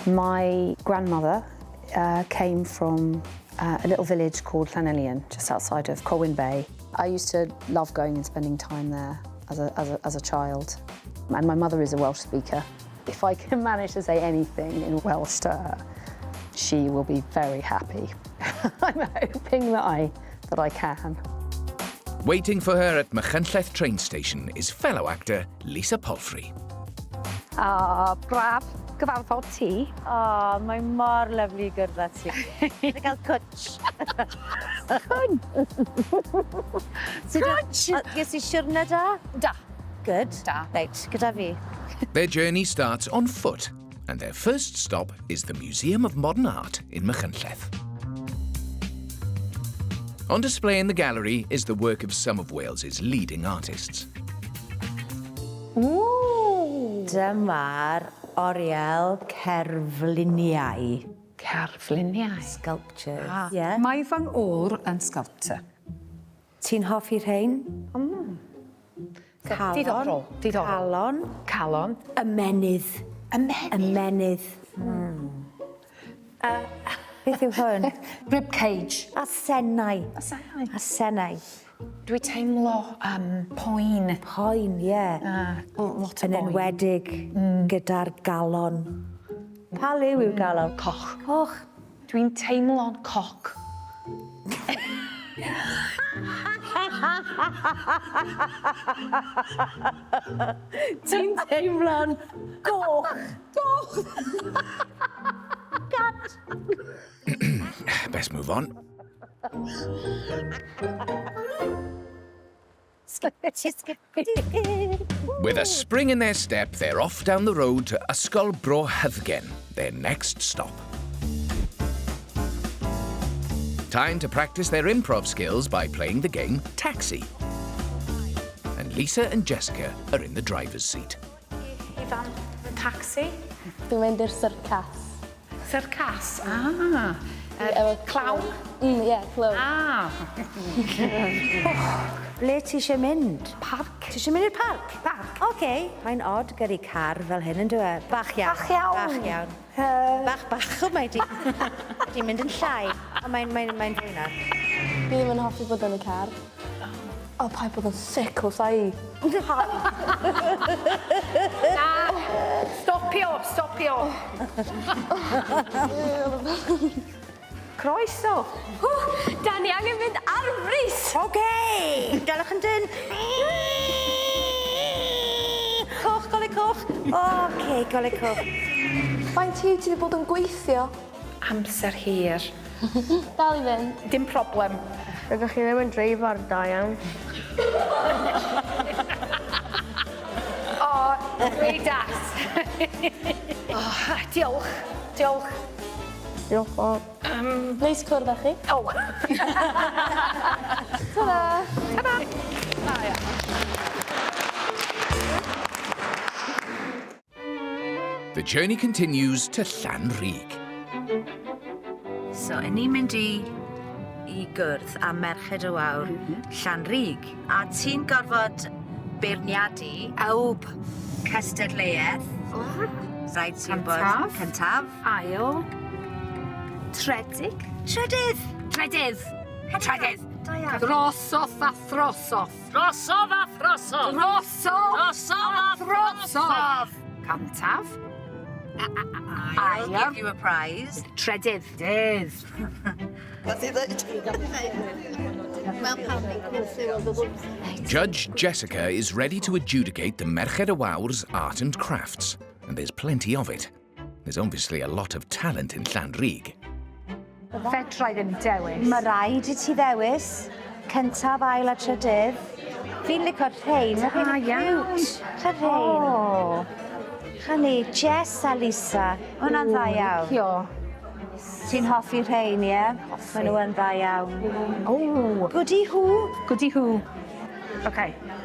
My grandmother came from a little village called Llanelian, just outside of Colwyn Bay. I used to love going and spending time there as a child. And my mother is a Welsh speaker. If I can manage to say anything in Welsh to her, she will be very happy. I'm hoping that I can. Waiting for her at Machynlleth train station is fellow actor Lisa Palfrey. Braf gyfarfod ti. Mae mor lyflu gyda ti. Ti'n cael cwtch. Cwtch? Ges i siwrna da? Da. Good. Da. Reit, gyda fi. Their journey starts on foot, and their first stop is the Museum of Modern Art in Machynlleth. On display in the gallery is the work of some of Wales's leading artists. Dyma'r oriel cerfluniau. Cerfluniau? Sculptures. Yeah. Mae fy ngŵr yn sculptor. Ti'n hoffi rhain? Calon. Calon. Calon. Ymenydd. Ymenydd. Beth yw hwn? Rib cage. A senau. A senau. Dwi teimlo poen. Poen, ie. Lot o boen. Yn enwedig gyda'r galon. Pa liw yw galon? Coch. Coch. Dwi'n teimlo'n coc. Ti'n teimlo'n goch. Goch. Gat. Best move on. With a spring in their step, they're off down the road to Ysgol Bro Hyddgen, their next stop. Time to practice their improv skills by playing the game Taxi. And Lisa and Jessica are in the driver's seat. Ifan, the taxi. Dwi'n mynd i'r syrcas. Syrcas? Clown? Ie, clown. Ble ti eisiau mynd? Parc. Ti eisiau mynd i'r parc? Parc. Oce. Mae'n odd gyrru car fel hyn yn dweud. Bach iawn. Bach iawn. Bach iawn. Bach. O, mae di'n mynd yn llai. O, mae'n fwy na. Fi ddim yn hoffi bod yn y car. O, paid bod yn sic o sai. Stopio. Croeso. Da ni angen mynd ar frys. Oce. Dalach yn dyn. Coch, golau coch. Oce, golau coch. Faint ti wedi bod yn gweithio? Amser hir. Dal i fynd. Dim problem. Rydych chi ddim yn dreifar da iawn. Rwy das. Diolch. Diolch fawr. Neis cwrdd â chi. O! Ta-da! Ta-da! The journey continues to Llanrug. So, ni'n mynd i gwrdd a Merched y Wawr Llanrug. A ti'n gorfod beirniadu awb cystadleuaeth. Rhaid ti'n bod cyntaf. Ail. Tredig. Trydydd. Trydydd. Trydydd. Drosodd a throsodd. Drosodd a throsodd. Drosodd a throsodd. Cantaf. I'll give you a prize. Trydydd. Dydd. Judge Jessica is ready to adjudicate the Merched y Wawr's art and crafts, and there's plenty of it. There's obviously a lot of talent in Llanrug. Fedrai ddim dewis. Mae rhaid I ti ddewis. Cyntaf, ail a trydydd. Fi'n licio'r rhain. Da iawn. Cha rhain. Chani, Jess a Lisa. Hwna'n dda iawn. Licio. Ti'n hoffi rhain, ie? Maen nhw yn dda iawn. O. Goody who? Goody who. OK.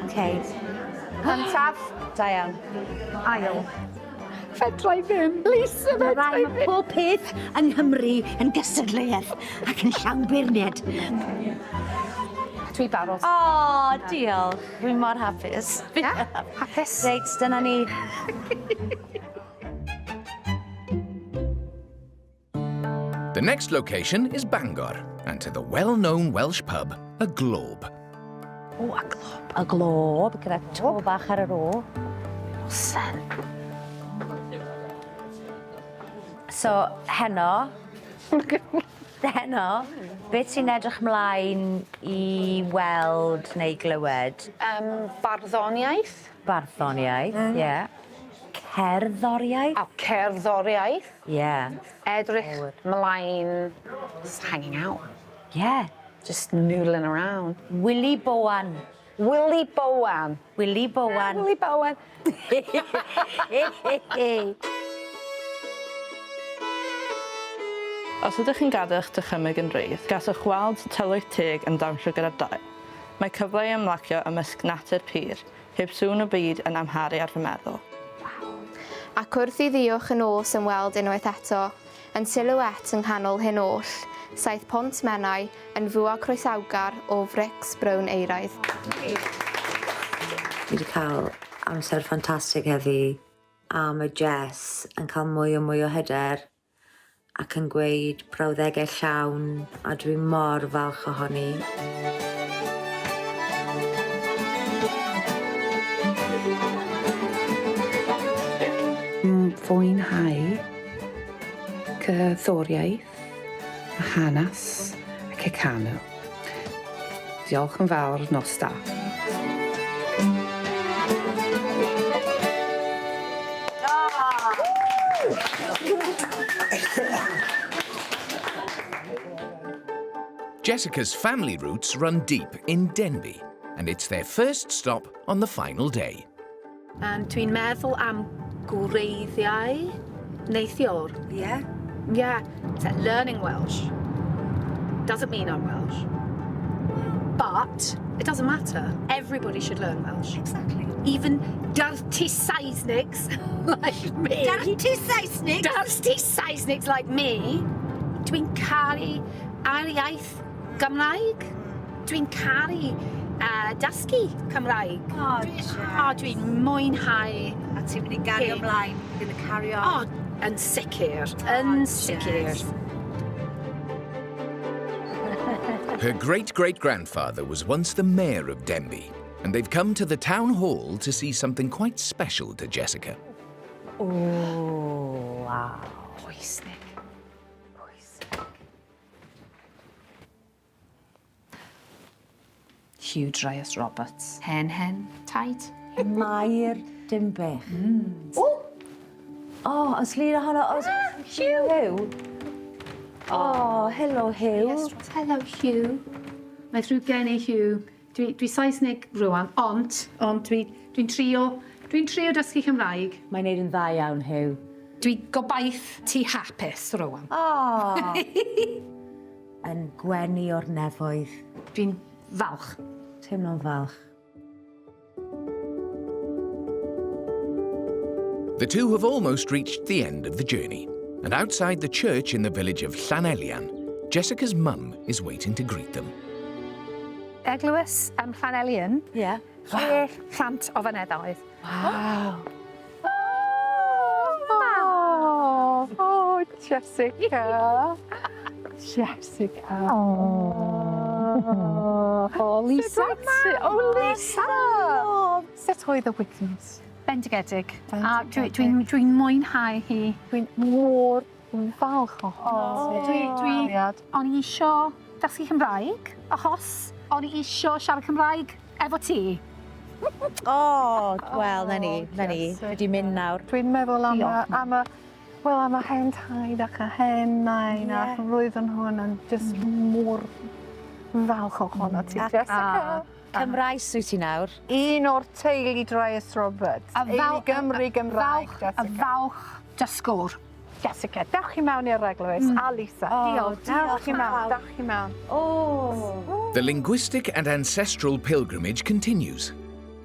OK. Cyntaf. Da iawn. Ail. Fedrai ddim. Lisa, Mae rai mae pob peth yng Nghymru yn gystadleuaeth ac yn llawn beirniad. Dwi barod. O, diolch. Dwi'n mor hapus. Hapus. Reit, dyna ni. The next location is Bangor, and to the well-known Welsh pub, a Globe. O, a glob. A glob, gyda to bach ar yr o. Sen. So, heno, beth sy'n edrych mlaen I weld neu glywed? Barddoniaeth. Barddoniaeth, ie. Cerddoriaeth? O, cerddoriaeth. Ie. Edrych mlaen. Just hanging out. Yeah. Just noodling around. Willy Bowan. Willy Bowan. Willy Bowan. Willy Bowan. Os ydych chi'n gadw eich dychymyg yn rhydd, gallwch weld tylwyth teg yn dawnsio gyda'r dail. Mae cyfle I ymlacio ymysg natur pur, heb sŵn o byd yn amharu ar fy meddwl. Ac wrth I ddiwch yn os yn weld unwaith eto, yn silhouette yng nghanol hyn oll, saith pont Menai yn fwa croesawgar o frics brown eiraidd. Fi wedi cael amser ffantastig heddi a mae Jess yn cael mwy o hyder ac yn gweud brawddegau llawn a dwi mor falch ohoni. Fwynhau cerddoriaeth, y hanes ac y canw. Diolch yn fawr nos da. Jessica's family roots run deep in Denby, and it's their first stop on the final day. Dwi'n meddwl am gwreiddiau neithiwr. Yeah? Yeah. So learning Welsh doesn't mean I'm Welsh. But it doesn't matter. Everybody should learn Welsh. Exactly. Even dirty Saesnigs like me. Dirty Saesnigs? Dirty Saesnigs like me. Dwi'n caru Iaith Gymraeg. Dwi'n caru dysgu Cymraeg. Dwi'n mwynhau. A ti'n mynd I gario ymlaen, you're going to carry on. Yn sicr, yn sicr. Her great-great-grandfather was once the mayor of Denby, and they've come to the town hall to see something quite special to Jessica. Oh, wow. Pwysig. Hugh Dryas Roberts. Hen, tight. Mair Dimbych. Oh, os lŷn ohono... Hugh. Oh, hello, Hugh. Yes, hello, Hugh. Mae ddrwg gen I, Hugh. Dwi Saesnig rwan, ond dwi'n trio dysgu Cymraeg. Mae'n neud yn dda iawn, Hugh. Dwi gobaith ti hapus rwan. Yn gwenu o'r nefoedd. Dwi'n falch. Teimlo'n falch. The two have almost reached the end of the journey, and outside the church in the village of Llanelian, Jessica's mum is waiting to greet them. Eglwys Llanelian. Ie. 6 plant o fyneddoedd. Wow. Oh, Jessica. Jessica. Oh, Lisa. Oh, Lisa. Sut oedd y wythnos? Bendigedig. A dwi'n mwynhau hi. Dwi'n mor falch o hon. O'n i isio dysgu Cymraeg, achos o'n i isio siarad Cymraeg efo ti. Wel, na ni. Wedi mynd nawr. Dwi'n meddwl am y hen taid ac y hen nain ac roedd yn hwn yn just mor falch o hwnna ti, Jessica. Cymraes wyt ti nawr? Un o'r teulu Dryas Roberts. Gymru Gymraeg, Jessica. A falch dysgwr. Jessica, dewch i mewn i'r eglwys. A Lisa. Dewch i mewn. The linguistic and ancestral pilgrimage continues.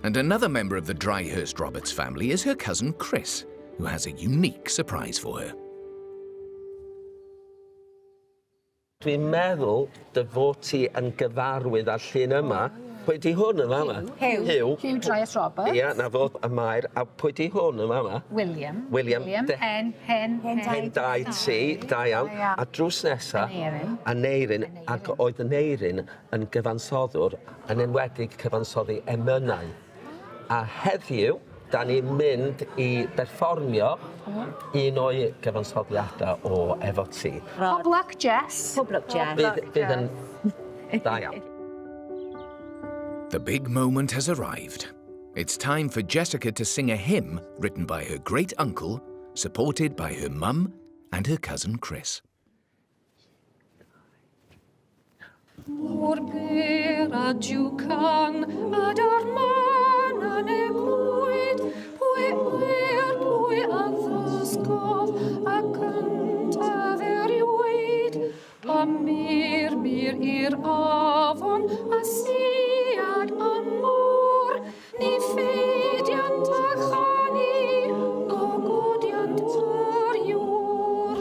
And another member of the Dryhurst Roberts family is her cousin Chris, who has a unique surprise for her. Dwi'n meddwl dy fod ti yn gyfarwydd â'r llun yma. Pwy di hwn yma? Hugh Dryas Roberts. Ie, na fod y Mair. A pwy di hwn yma? William. Hen daid ti, da iawn. A drws nesa, a Neirin, ac oedd y Neirin yn gyfansoddwr, yn enwedig cyfansoddi emynau. A heddiw, da ni'n mynd i berfformio un o'i gyfansoddiadau o efo ti. Pob Jess. Bydd yn da iawn. The big moment has arrived. It's time for Jessica to sing a hymn written by her great-uncle, supported by her mum and her cousin Chris. Mor byr a diwcan a darman a negwyd, pwy a ddysgodd a cyntaf eriwyd, a mir i'r afon a siad a môr, ni ffeidiant a chani, gogodiant yr iwr.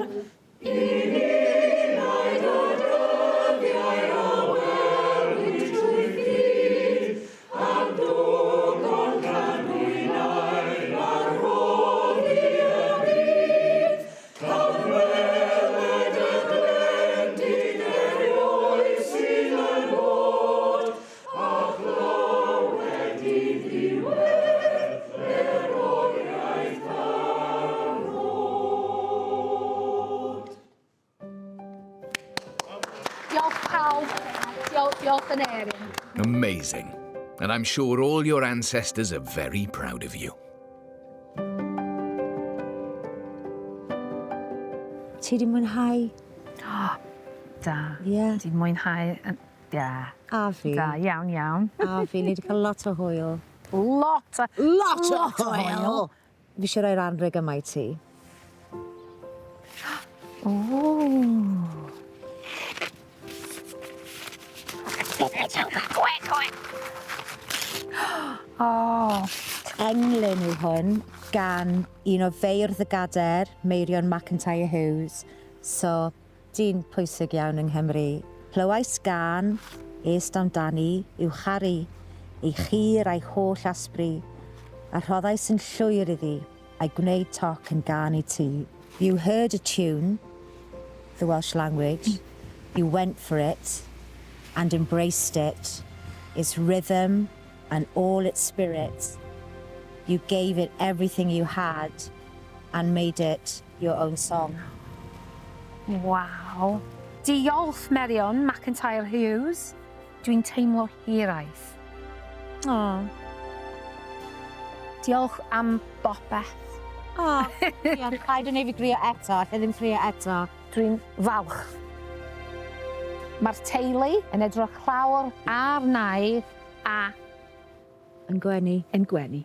Amazing. And I'm sure all your ancestors are very proud of you. Ti di mwynhau? Da. Ie. Di mwynhau. Da. A fi. Da, iawn. A fi, ni wedi cael lot o hwyl. Lot o hwyl. Fi eisiau rhoi'r anrheg yma i ti. Englyn yw hwn gan un o feirdd y gader, Meirion McIntyre Hughes, so dyn pwysig iawn yng Nghymru. Clywais gan, est amdani, yw charu, ei chir a'i holl asbri, a rhoddais yn llwyr iddi, a'i gwneud toc yn gan i ti. You heard a tune, the Welsh language, you went for it, and embraced it, its rhythm and all its spirit. You gave it everything you had and made it your own song. Waw. Diolch, Merion McIntyre Hughes. Dwi'n teimlo hiraeth. Diolch am bopeth. Rhaid yn ei fi grio eto, lle ddim ffrio eto. Dwi'n falch. Mae'r teulu yn edrych llawr ar naid a... Yn gwenu.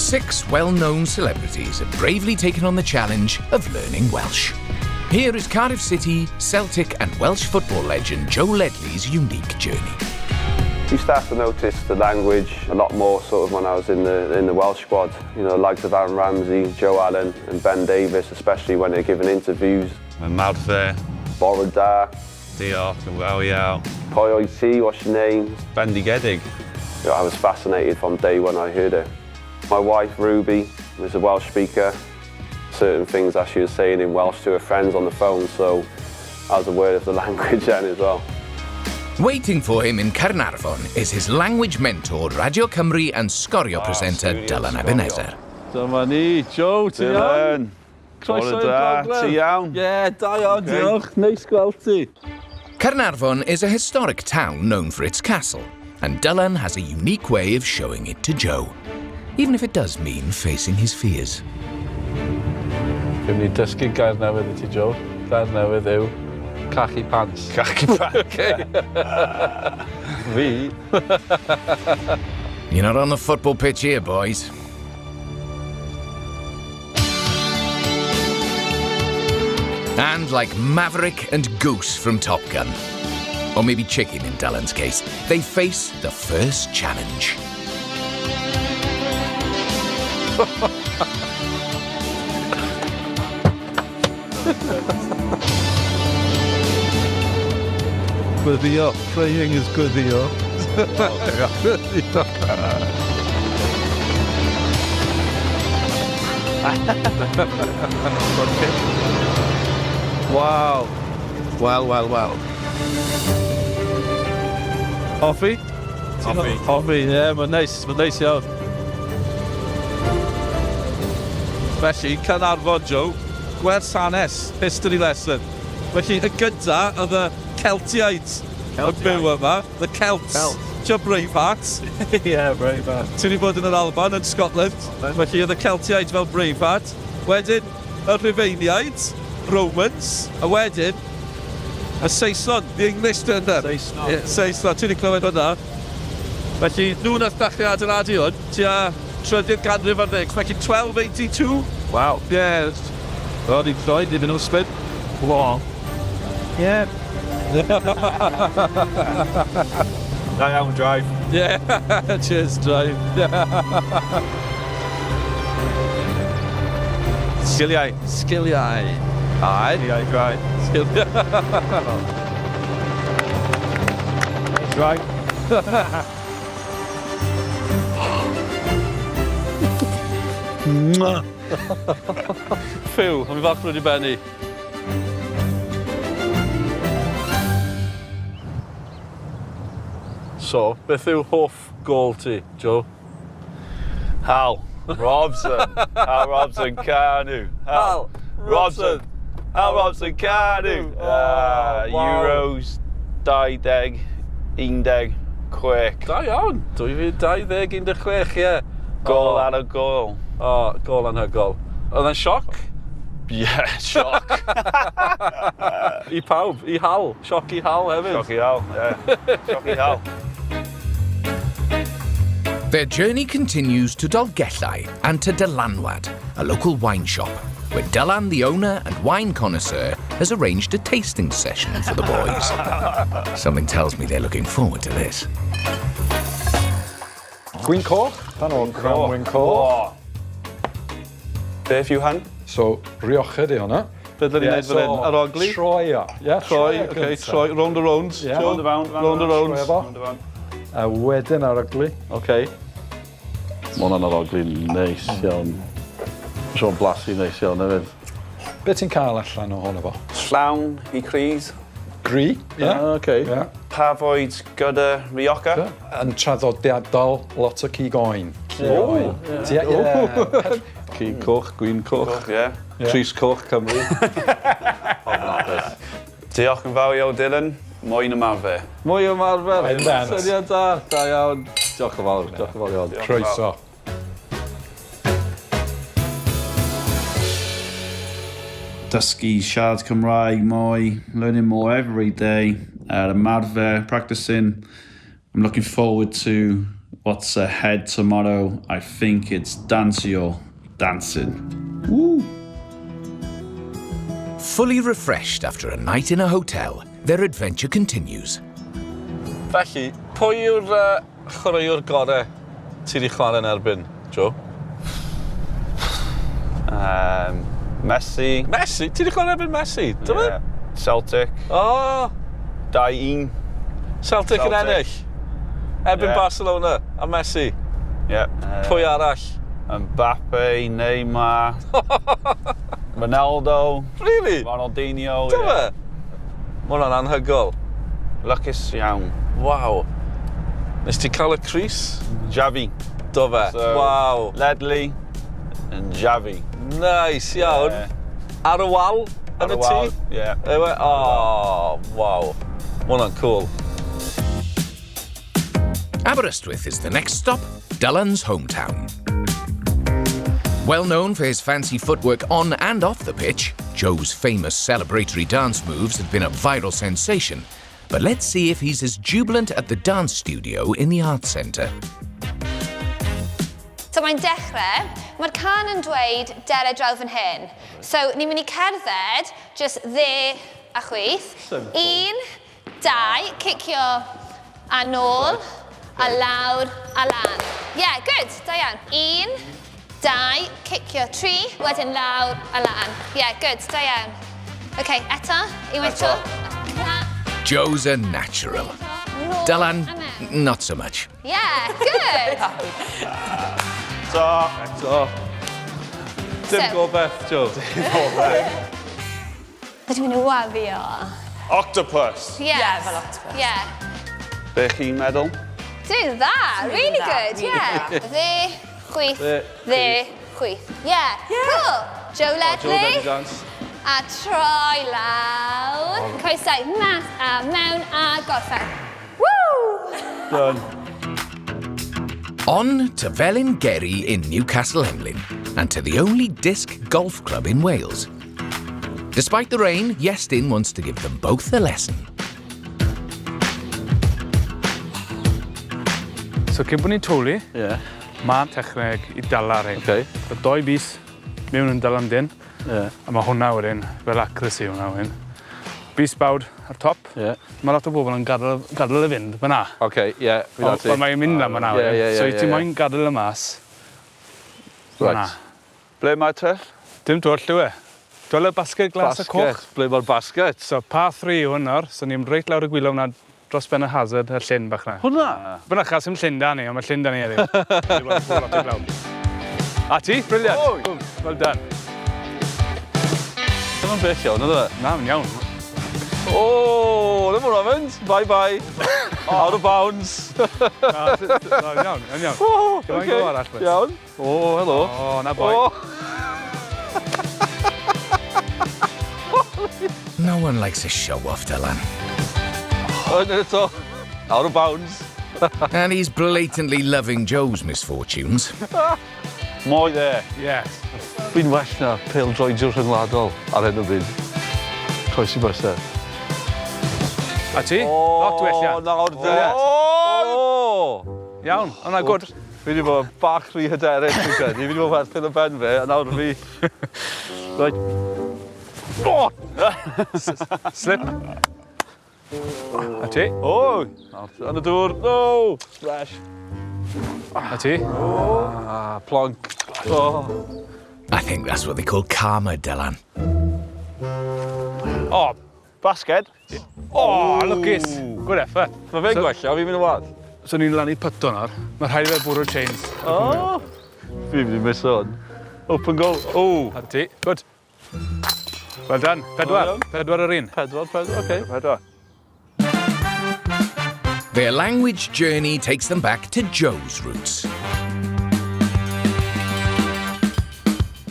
6 well-known celebrities have bravely taken on the challenge of learning Welsh. Here is Cardiff City, Celtic and Welsh football legend Joe Ledley's unique journey. You start to notice the language a lot more sort of when I was in the Welsh squad. You know, likes of Aaron Ramsey, Joe Allen and Ben Davies, especially when they're giving interviews. Mawrth, Bore da. Diolch yn waw iawn. Pwy o'i ti, what's your name? Bendigedig. You know, I was fascinated from day one I heard it. My wife, Ruby, was a Welsh speaker. Certain things that she was saying in Welsh to her friends on the phone, so I was aware of the language then as well. Waiting for him in Caernarfon is his language mentor, Radio Cymru and sgorio presenter Dylan Ebenezer. Dyma ni, Joe, ti iawn? Croeso i'r broblem. Ti iawn? Ie, da iawn, diolch. Neis gweld ti. Caernarfon is a historic town known for its castle, and Dylan has a unique way of showing it to Joe, even if it does mean facing his fears. Dwi'n mynd i dysgu gair newydd i ti, Joe. Gair newydd yw cachu pants. Cachu pants? Fi? You're not on the football pitch here, boys. And like Maverick and Goose from Top Gun, or maybe Chicken in Dylan's case, they face the first challenge. Gwyddio. Praying is gwyddio. Wow. Well. Hoffi? Hoffi, ie, mae'n neis iawn. Felly, Caernarfon, Joe, gwers hanes, history lesson. Felly, y gyda oedd y Celtiaid yn byw yma, the Celts. Ti'n Braveheart? Ie, Braveheart. Ti'n bod yn yr Alban yn Scotland. Felly, oedd y Celtiaid fel Braveheart. Wedyn, y Rhufeiniaid, Romans, a wedyn, y Saeson, the English turner. Saeson, ti'n ei clywed hwnna? Felly, nhw nath ddechrau adeiladu hwn, tua 30 ganrif ar ddeg, felly 1282. Wow. Ie, roedd i'n troed, ddim yn ysbryd. Wow. Ie. Da iawn, drive. Ie, cheers, drive. Sgiliau. Sgiliau. Ai. Sgiliau, gwaith. Sgiliau. Drive. Phew, am I falch bod wedi benni. So, beth yw hoff gôl ti, Joe? Hal Robson. Hal Robson Carnw. Hal Robson. Hal Robson Carnw. Euros 20, 16. Da iawn. 2016, ie. Gôl anhygol. O, gôl anhygol. Oedd e'n sioc? Ie, sioc. I pawb, i Hal. Sioc i Hal hefyd. Sioc i Hal, ie. Sioc i Hal. Their journey continues to Dolgellau and to Dylanwad, a local wine shop, where Dylan, the owner and wine connoisseur, has arranged a tasting session for the boys. Something tells me they're looking forward to this. Gwyn coch? Dan o'n gwyn coch. Beth yw han? So, rioched i hwnna. Beth ydyn ni'n neud fel hyn? Ar ogli? Troia. Troi, oce, troi, round the rounds. Round the rounds. A wedyn ar ogli. Oce. Ma' hwnna'n ar ogli neis iawn. Sio'n blasu neis iawn hefyd. Be ti'n cael allan o hwnna fo? Llawn i Cris. Gri? Ie. Oce. Pafwyd gyda rioca. Yn traddodiadol, lot o cigoen. O! Cig coch, gwyn coch. Ie. Tris coch Cymru. Diolch yn fawr iawn, Dylan. Mwy ymarfer. Mwy ymarfer. Syniad da. Da iawn. Diolch yn fawr. Diolch yn fawr iawn. Croeso. Dysgu siarad Cymraeg mwy, learning more every day. Ymarfer, practicing. I'm looking forward to What's ahead tomorrow? I think it's dansio, dancing. Woo! Fully refreshed after a night in a hotel, their adventure continues. Felly, pwy yw'r chwaraewr gorau ti wedi chwarae yn erbyn, Joe? Messi. Messi? Ti wedi chwarae erbyn Messi? Yeah. Celtic. Oh! 2-1. Celtic yn ennill? Erbyn Barcelona a Messi? Yeah. Pwy arall? Mbappe, Neymar, Ronaldo. Really? Ronaldinho. Dyma? Mae hwnna'n anhygol. Lwcus iawn. Waw. Nes ti cael y Cris? Xavi. Do fe? Waw. Ledley and Xavi. Nice iawn. Ar y wal yn y tŷ? Yeah. Ewe? Oh, waw. Mae hwnna'n cool. Aberystwyth is the next stop, Dylan's hometown. Well known for his fancy footwork on and off the pitch, Joe's famous celebratory dance moves have been a viral sensation. But let's see if he's as jubilant at the dance studio in the Arts Centre. So mae'n dechrau, mae'r can yn dweud dere draw fan hyn. So ni'n mynd I cerdded, just dde a chwith. 1, 2, cicio a nôl, a lawr, a lan. Yeah, good, da iawn. 1, 2, cicio 3, wedyn lawr, a lan. Yeah, good, da iawn. OK, eto, unwaith to. Joe's a natural. Dylan, not so much. Yeah, good. Dim gobeith, Joe. Dim gobeith. Ydw i'n waddio. Octopus. Yeah, fel octopus. Yeah. Be chi'n meddwl? Do that, really good, yeah. Dde, chwith, dde, chwith. Yeah, cool. Joe Ledley. A troi lawr. Coesau mas a mewn a gorffen. Woo! Done. On to Felin Gerry in Newcastle Emlyn, and to the only disc golf club in Wales. Despite the rain, Iestyn wants to give them both a lesson. So cyn bod ni'n twli, mae'n techneg I dala rhain. So 2 bus mewn yn dal am dyn, a mae hwnna wedyn, fel accuracy hwnna wedyn. Bus bawd ar top, mae lot o bobl yn gadael y fynd fyna. Ond mae'n mynd am yna wedyn. So I ti moyn gadael y mas, fyna. Ble mae'r tyll? Dim twll yw e. Twll y basged glas y coch. Ble mae'r basged? So par 3 yw hwnna'r, so ni'n reit lawr y gwylio hwnna dros ben y hazard, y llyn bach na. Hwna? Byna chas ym llyn da ni, ond mae llyn da ni heddiw. A ti, briliant. Well done. Dim yn bell iawn, ydw e? Na, mae'n iawn. O, ddim hwnna fynd. Bye. Out of bounds. Yn iawn. Gyma'n go arall. Iawn. O, helo. O, na boi. No one likes a show-off, Dylan. Out of bounds. And he's blatantly loving Joe's misfortunes. Moi there. Yes. Fi'n well na pêl-droediwr rhyngwladol ar hyn o bryd. Croesi bysau. A ti? Lot wella. O, nawr de. Iawn, hwnna gwrdd. Fi wedi bod bach rhy hyderus fi'n credu. Fi wedi bod werth yn y ben fe, a nawr fi. Right. O! Slip. A ti? O! Yn y dŵr. No! Splash. A ti? Ah, plonk. Oh. I think that's what they call karma, Dylan. Oh, basged. Oh, lwcus. Good effort. Mae fe'n gwella, fi fynd y wad. So ni'n lannu putt nawr. Mae rhaid I fe bwrw'r chains. O! Fi fynd I miss on. Open goal. O! A ti, good. Well done. 4 yr un. 4, okay. 4. Their language journey takes them back to Joe's roots.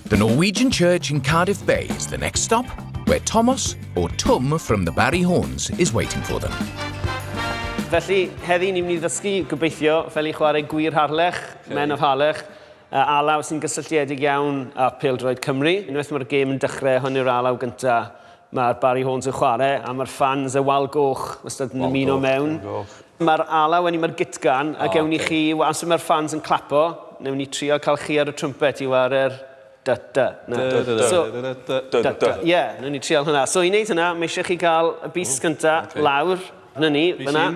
The Norwegian church in Cardiff Bay is the next stop, where Thomas, or Twm from the Barry Horns, is waiting for them. Felly, heddi ni'n mynd I ddysgu gobeithio fel I chwarae gwir harlech, men of harlech, alaw sy'n gysylltiedig iawn â pêl-droed Cymru. Unwaith mae'r gêm yn dechrau, hwn yw'r alaw gyntaf, Mae'r Barry Horns yn chwarae, a mae'r fans y wal goch wastad yn ymuno mewn. Mae'r ala wedi mae'r gitgan, a gewn ni chi, as mae'r fans yn clapo, newn ni trio cael chi ar y trumpet i warer da-da. Ie, newn ni trio hwnna. So i wneud hynna, mae eisiau chi gael y bus gynta lawr, hynny ni, fyna.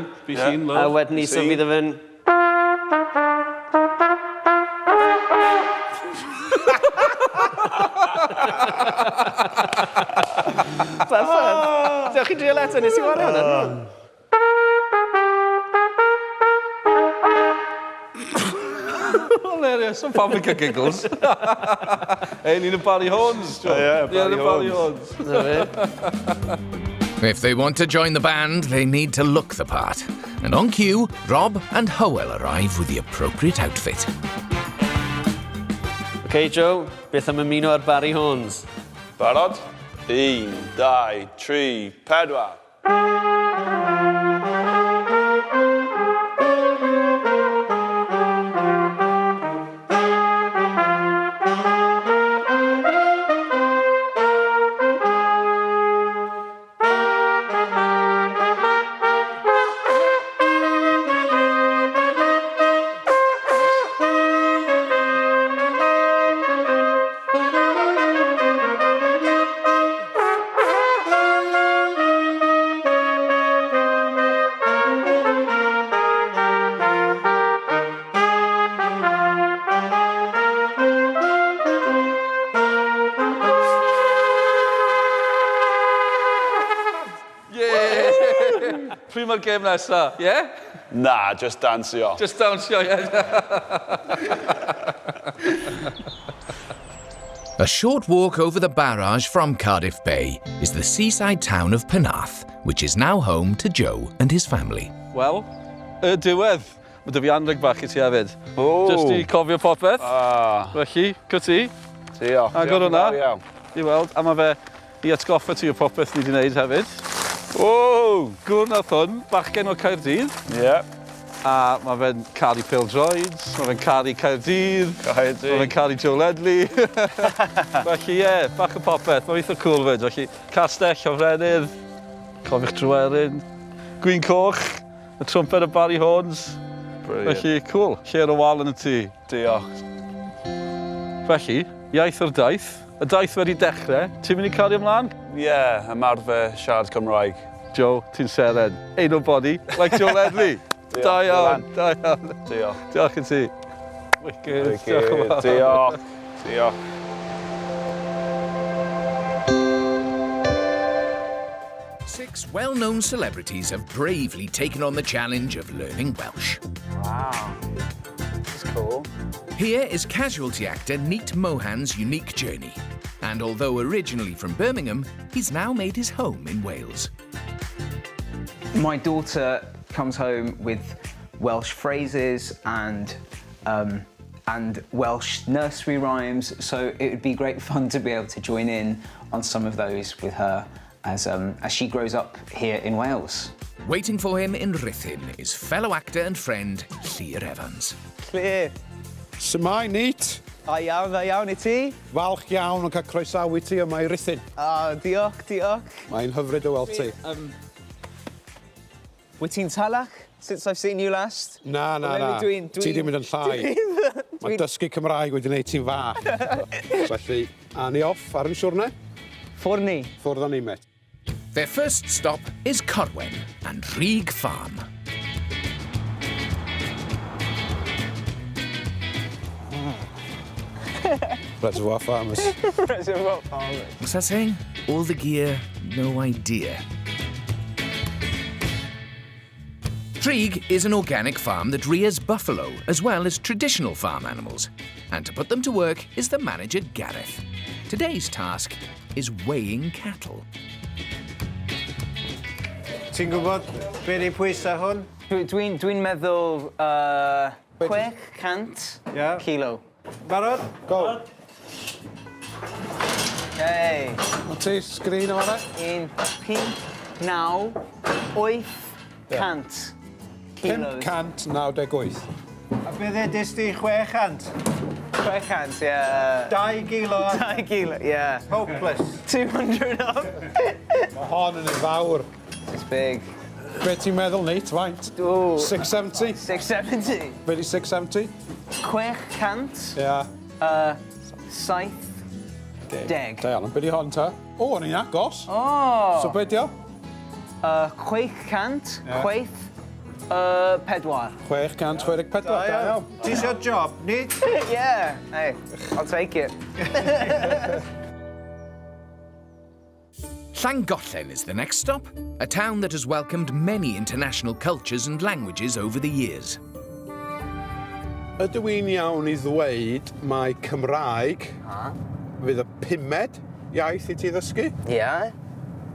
A wedyn ni, so fydd fe'n... Perffaith. Dewch chi drio leto, nes i wario hwnna? Hilarious, some family giggles. Hey, ni'n y Barry Horns, Joe. Yeah, Barry Horns. If they want to join the band, they need to look the part. And on cue, Rob and Howell arrive with the appropriate outfit. OK, Joe, beth am ymuno ar Barry Horns? Barod? 1, 2, 3, 4. Pryd mae'r gêm nesaf, ie? Na, just dansio. Just dansio, ie. A short walk over the barrage from Cardiff Bay is the seaside town of Penarth, which is now home to Joe and his family. Wel, y diwedd. Mae dy fi anreg bach i ti hefyd. Just i cofio popeth. Felly, cyt ti. Diolch. Agor hwnna. I weld. A mae fe i atgoffa ti o popeth ni wedi wneud hefyd. O, gwrn nath hwn, bachgen o Caerdydd. Ie. A mae fe'n caru pêl-droeds, mae fe'n caru Caerdydd. Mae fe'n caru Joe Ledley. Felly ie, bach o popeth, mae'n eitha cool fyd. Felly castell o frenydd, cofiwch Tryweryn, gwyn coch, y trwmped o Barry Horns. Felly, cool. Lle o wal yn y tŷ. Diolch. Felly, iaith o'r daith. Y daith wedi dechrau. Ti'n mynd i cario ymlaen? Ie, ymarfer siarad Cymraeg. Joe, ti'n seren. Ein o body, like Joe Ledley. Da iawn, da iawn. Diolch. Diolch i ti. Wicked. Diolch. Diolch. Six well-known celebrities have bravely taken on the challenge of learning Welsh. Wow. That's cool. Here is casualty actor Neet Mohan's unique journey. And although originally from Birmingham, he's now made his home in Wales. My daughter comes home with Welsh phrases and Welsh nursery rhymes, so it would be great fun to be able to join in on some of those with her as she grows up here in Wales. Waiting for him in Rhuthun is fellow actor and friend Llyr Evans. Llyr. Symai, Neet. Da iawn i ti. Falch iawn yn cael croesawu ti yma i Rhuthun. Diolch. Mae'n hyfryd o weld ti. Wyt ti'n talach since I've seen you last? Na. Ti di mynd yn llai. Mae dysgu Cymraeg wedi gwneud ti'n fach. Felly, a ni off ar yn siwrne? Ffwrdd ni. Ffwrdd ni, met. Their first stop is Corwen and Rheg Farm. Reservoir Farmers. Reservoir Farmers. What's that saying? All the gear, no idea. Rheg is an organic farm that rears buffalo as well as traditional farm animals. And to put them to work is the manager Gareth. Today's task is weighing cattle. Ti'n gwybod be di pwysau hwn? Dwi'n meddwl 600 kilo. Barod? Go. Okay. O ti sgrin o fanna? 1, 5, 9, 800 kilos. 598. A beth edys di 600? 600, yeah. 2 kilo. 2 kilo, yeah. Hopeless. 200 up. Mae hon yn un fawr. It's big. Be ti'n meddwl, Neet? Faint? Ooh. 670? 670? Be di 670? 600? Ia. 70? Da iawn, be di hon ta? O, yn un agos. O! So be di o? 600, chweith, 4. 664, da iawn. Ti eisiau job, Neet? Yeah, hey, I'll take it. Llangollen is the next stop, a town that has welcomed many international cultures and languages over the years. Ydw i'n iawn i ddweud mae Cymraeg fydd y pumed iaith i ti ddysgu? Ie.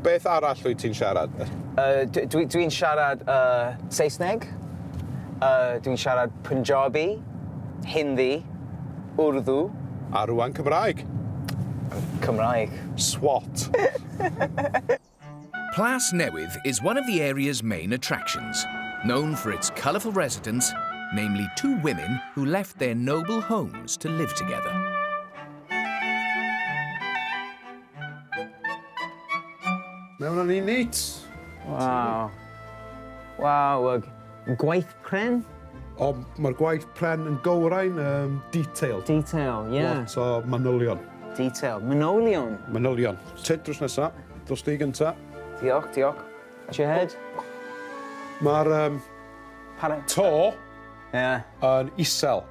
Beth arall wyt ti'n siarad? Dwi'n siarad Saesneg, dwi'n siarad Punjabi, Hindi, Urdu. A rwan Cymraeg? Cymraeg. Swat. Plas Newydd is one of the area's main attractions, known for its colourful residents, namely 2 women who left their noble homes to live together. Mewn â ni, Neet. Wow. Wow, gwaith pren? O, mae'r gwaith pren yn gywrain detail. Detail, ie. Lot o manylion. Detail. Manylion? Manylion. Tyd drws nesa. Dros di gynta. Diolch, diolch. What's your head? Mae'r to yn isel.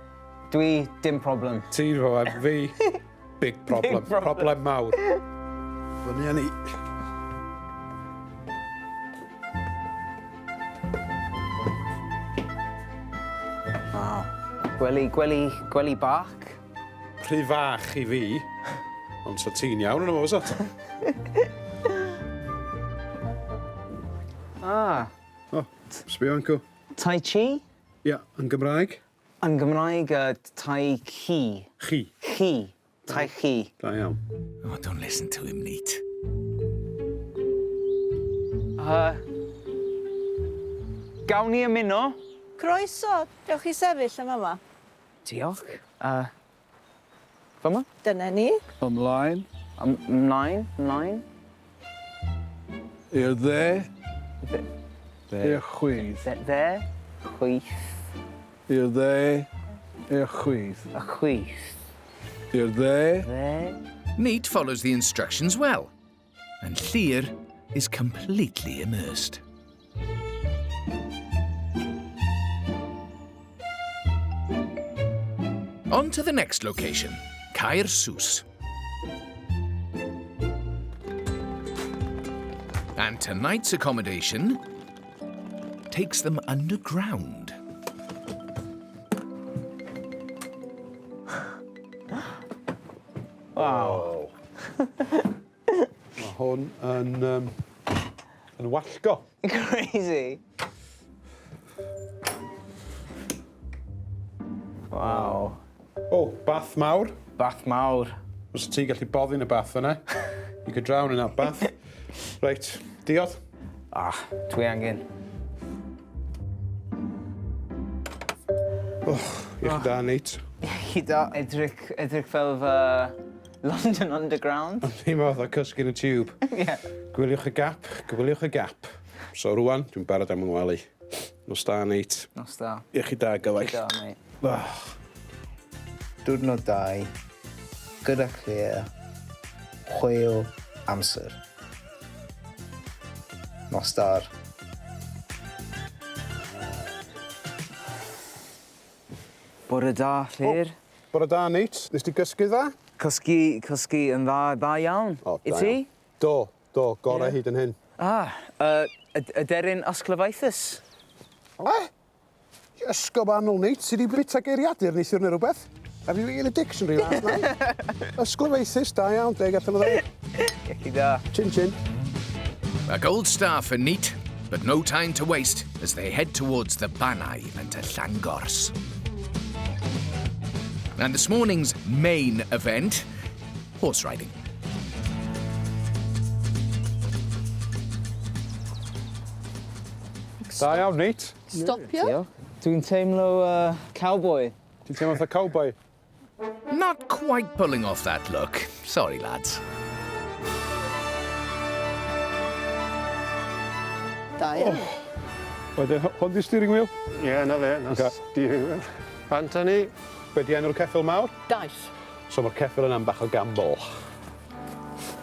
Dwi dim problem. Ti'n fawr, fi, big problem. Big problem. Problem mawr. Fyny â ni. Wow. Gwely bach. Rhy fach i fi, ond sa ti'n iawn yn yma, fysa? O, sbio anco. Tai chi? Ia, yn Gymraeg? Yn Gymraeg, tai chi. Chi? Chi. Tai chi. Da iawn. Oh, don't listen to him, Neet. Gawn ni ymuno? Croeso, dewch i sefyll yma yma. Diolch. Fyma? Dyna ni. Ymlaen. Ymlaen. I'r dde. I'r chwith. Dde. Chwith. I'r dde. I'r chwith. Y chwith. I'r dde. Dde. Neet follows the instructions well, and Llyr is completely immersed. On to the next location, Caer Sws. And tonight's accommodation takes them underground. Wow. Mae hwn yn wallgo. Crazy. Wow. O, bath mawr. Bath mawr. Os ti gallu boddi yn y bath yna. You could drown in that bath. Right, diod. Dwi angen. I'ch da, Neet. I da, edrych fel London Underground. Ni modd o cysgu yn y tiwb. Gwyliwch y gap. So rwan, dwi'n barod am yng ngwely. Nos da, Neet. Nos da. I'ch da, gyfeich. Da, mate. Diwrnod 2, gyda Llyr, chwil amser. Nos dar. Bore da, Llyr. Bore da, Neet. Nes ti gysgu dda? Cysgu yn dda iawn. I ti? Do, gorau hyd yn hyn. Aderyn osglyfaethus. Ysgobanol, Neet. Ti di bita geiriadur neithiwr neu rhywbeth? Have you eaten a dictionary last night? Ysglyfaethus, da iawn, 10 allan o 10. Geci da. Chin. A gold star for Neet, but no time to waste as they head towards the Banau and to Llangors. And this morning's main event, horse riding. Da iawn, Neet. Stopio? Dwi'n teimlo cowboy. Ti'n teimlo fatha cowboy? Not quite pulling off that look. Sorry, lads. Da iawn. Wedyn, hwn di steering wheel? Ie, na fe, na steering wheel. Bant ni. Be di enw'r ceffil mawr? Daith. So mae'r ceffil yna'n bach o gambol.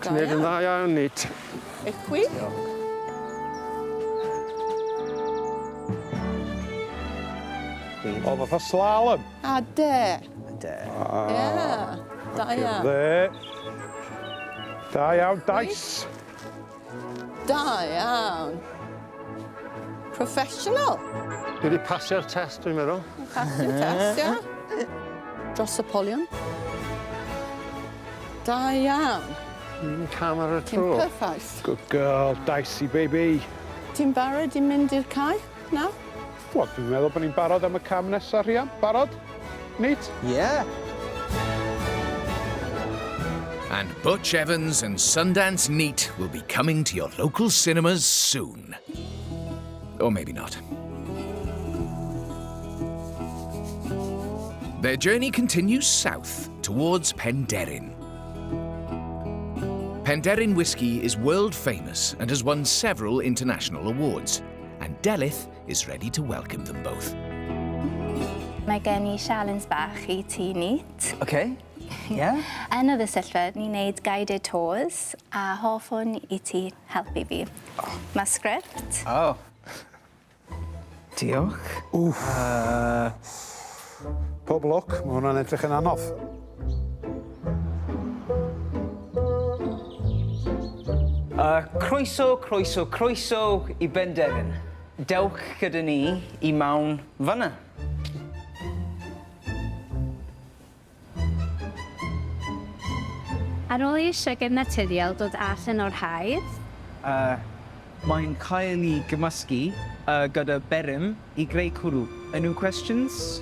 Ti'n neud yn dda iawn, Neet. Ecwi. O, fatha slalom. A de. De. Ie. Da iawn. Dde. Da iawn, Dais. Da iawn. Professional. Dwi wedi pasio'r test, dwi'n meddwl. Pasio test, ia. Dros y polion. Da iawn. Un cam ar y Ti'n tro. perffaith. Good girl, Dicey baby. Ti'n barod i mynd i'r cae? Na? Wel, dwi'n meddwl bod ni'n barod am y cam nesaf, Rhian. Barod? Neet? Yeah. And Butch Evans and Sundance Neet will be coming to your local cinemas soon. Or maybe not. Their journey continues south towards Penderyn. Penderyn whiskey is world famous and has won several international awards, and Daith is ready to welcome them both. Mae gen i sialens bach I ti, Neet. OK. Yeah. Yn y ddisylfa, ni'n neud guided tours, a hoffwn I ti helpu fi. Mae sgript. Oh. Diolch. Wff. Pob lwc, mae hwnna'n edrych yn anodd. Croeso, croeso, croeso I Penderyn. Dewch gyda ni I mewn fanna. Ar ôl i'r siwgr naturiol dod allan o'r haid, Mae'n cael I gymysgu gyda berym I greu cwrw. Enw questions?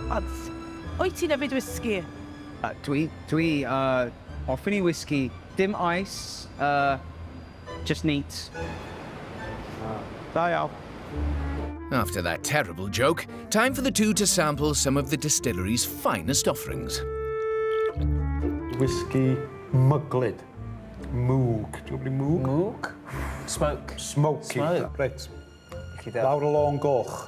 Wyt ti'n nefyd whisky? Dwi hoffwn I whisky. Dim ice, just neat. Da iawn. After that terrible joke, time for the two to sample some of the distillery's finest offerings. Whisky myglyd. Mwg. Ti'n gwybod mwg? Mwg? Smoke. Smoky. Smoke. Reit. Lawr y lôn goch.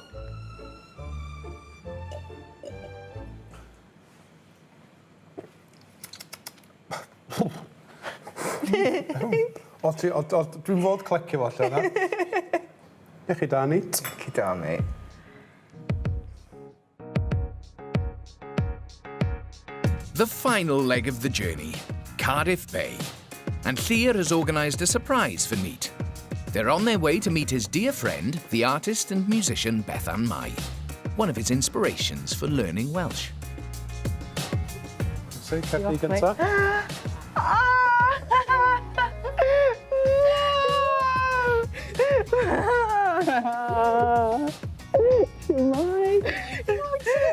Dwi'n fod clecio fo allan, na? Ie chi da, Neet? Chi da, mate. The final leg of the journey, Cardiff Bay. And Llŷr has organised a surprise for Neet. They're on their way to meet his dear friend, the artist and musician Bethan Mai, one of his inspirations for learning Welsh. So, Cefni gynta.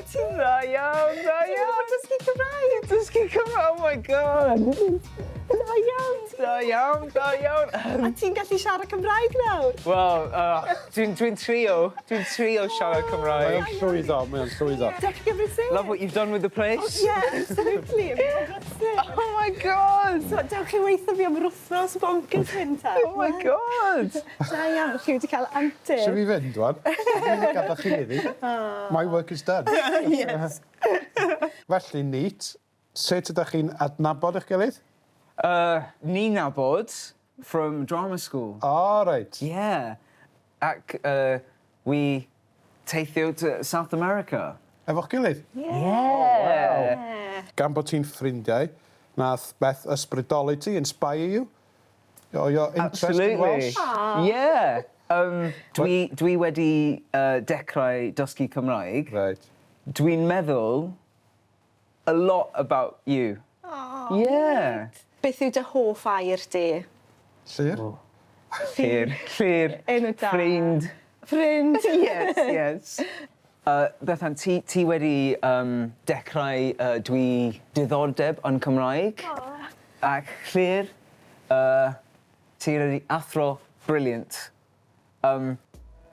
Ti'n dda iawn, dda iawn. Dysgu Cymraeg. Dysgu Cymraeg, oh my god. Da iawn. Da iawn, da iawn. A ti'n gallu siarad Cymraeg nawr? Wel, dwi'n trio siarad Cymraeg. Mae'n llwyddo, mae'n llwyddo. Dewch I gymryd sy'n? Love what you've done with the place. Oh, yeah, absolutely. Oh my god. So, dewch I weithio fi am yr wythnos bonkers hyn ta. Oh my god. Da iawn, chi wedi cael antur. Sef I fynd, wan? Gada chi iddi. My work is done. Yes. Felly, Neet, sut ydych chi'n adnabod eich gilydd? Ni nabod from drama school. Oh, right. Yeah. Ac we teithio to South America. Efo'ch gilydd? Yeah. Gan bod ti'n ffrindiau, nath Beth ysbrydoli ti, inspire you? O your interest in Welsh? Yeah. Dwi wedi dechrau dysgu Cymraeg. Right. Dwi'n meddwl a lot about you. Oh, Yeah. Beth yw dy hoff air di? Llyr? Llyr. Enw da. Ffrind. Ffrind. Yes, yes. Bethan, ti wedi dechrau dwi diddordeb yn Cymraeg. Ac Llyr, ti wedi athro brilliant.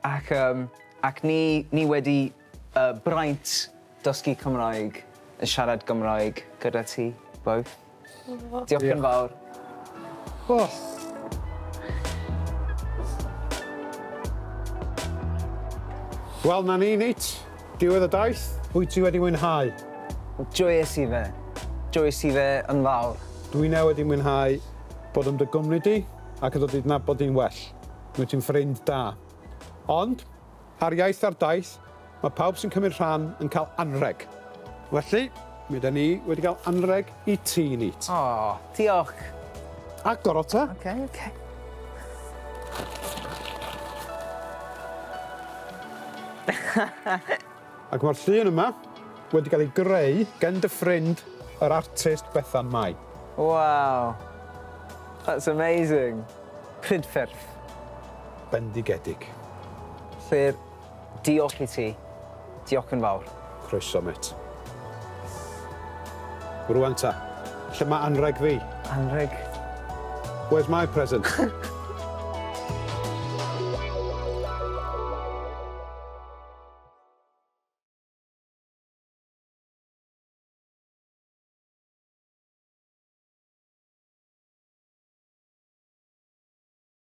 Ac ni wedi braint dysgu Cymraeg, siarad Gymraeg gyda ti, both. Diolch yn fawr. Wel, na ni, Neet. Diwedd y daith. Wyt ti wedi mwynhau? Joyous i fe. Joyous i fe yn fawr. Dwi ne wedi mwynhau bod yn dy gwmni di ac yn dod i nabod di'n well. Wyt ti'n ffrind da. Ond, ar iaith ar daith, mae pawb sy'n cymryd rhan yn cael anreg. Felly, mi da ni wedi cael anreg i ti, Neet. O, diolch. Agor o ta. OK. Ac mae'r llun yma wedi cael ei greu gen dy ffrind yr artist Bethan Mai. Wow. That's amazing. Prydferth. Bendigedig. Llyr, diolch i ti. Diolch yn fawr. Croeso, met. Rwan ta, lle mae anreg fi? Anreg? Where's my present?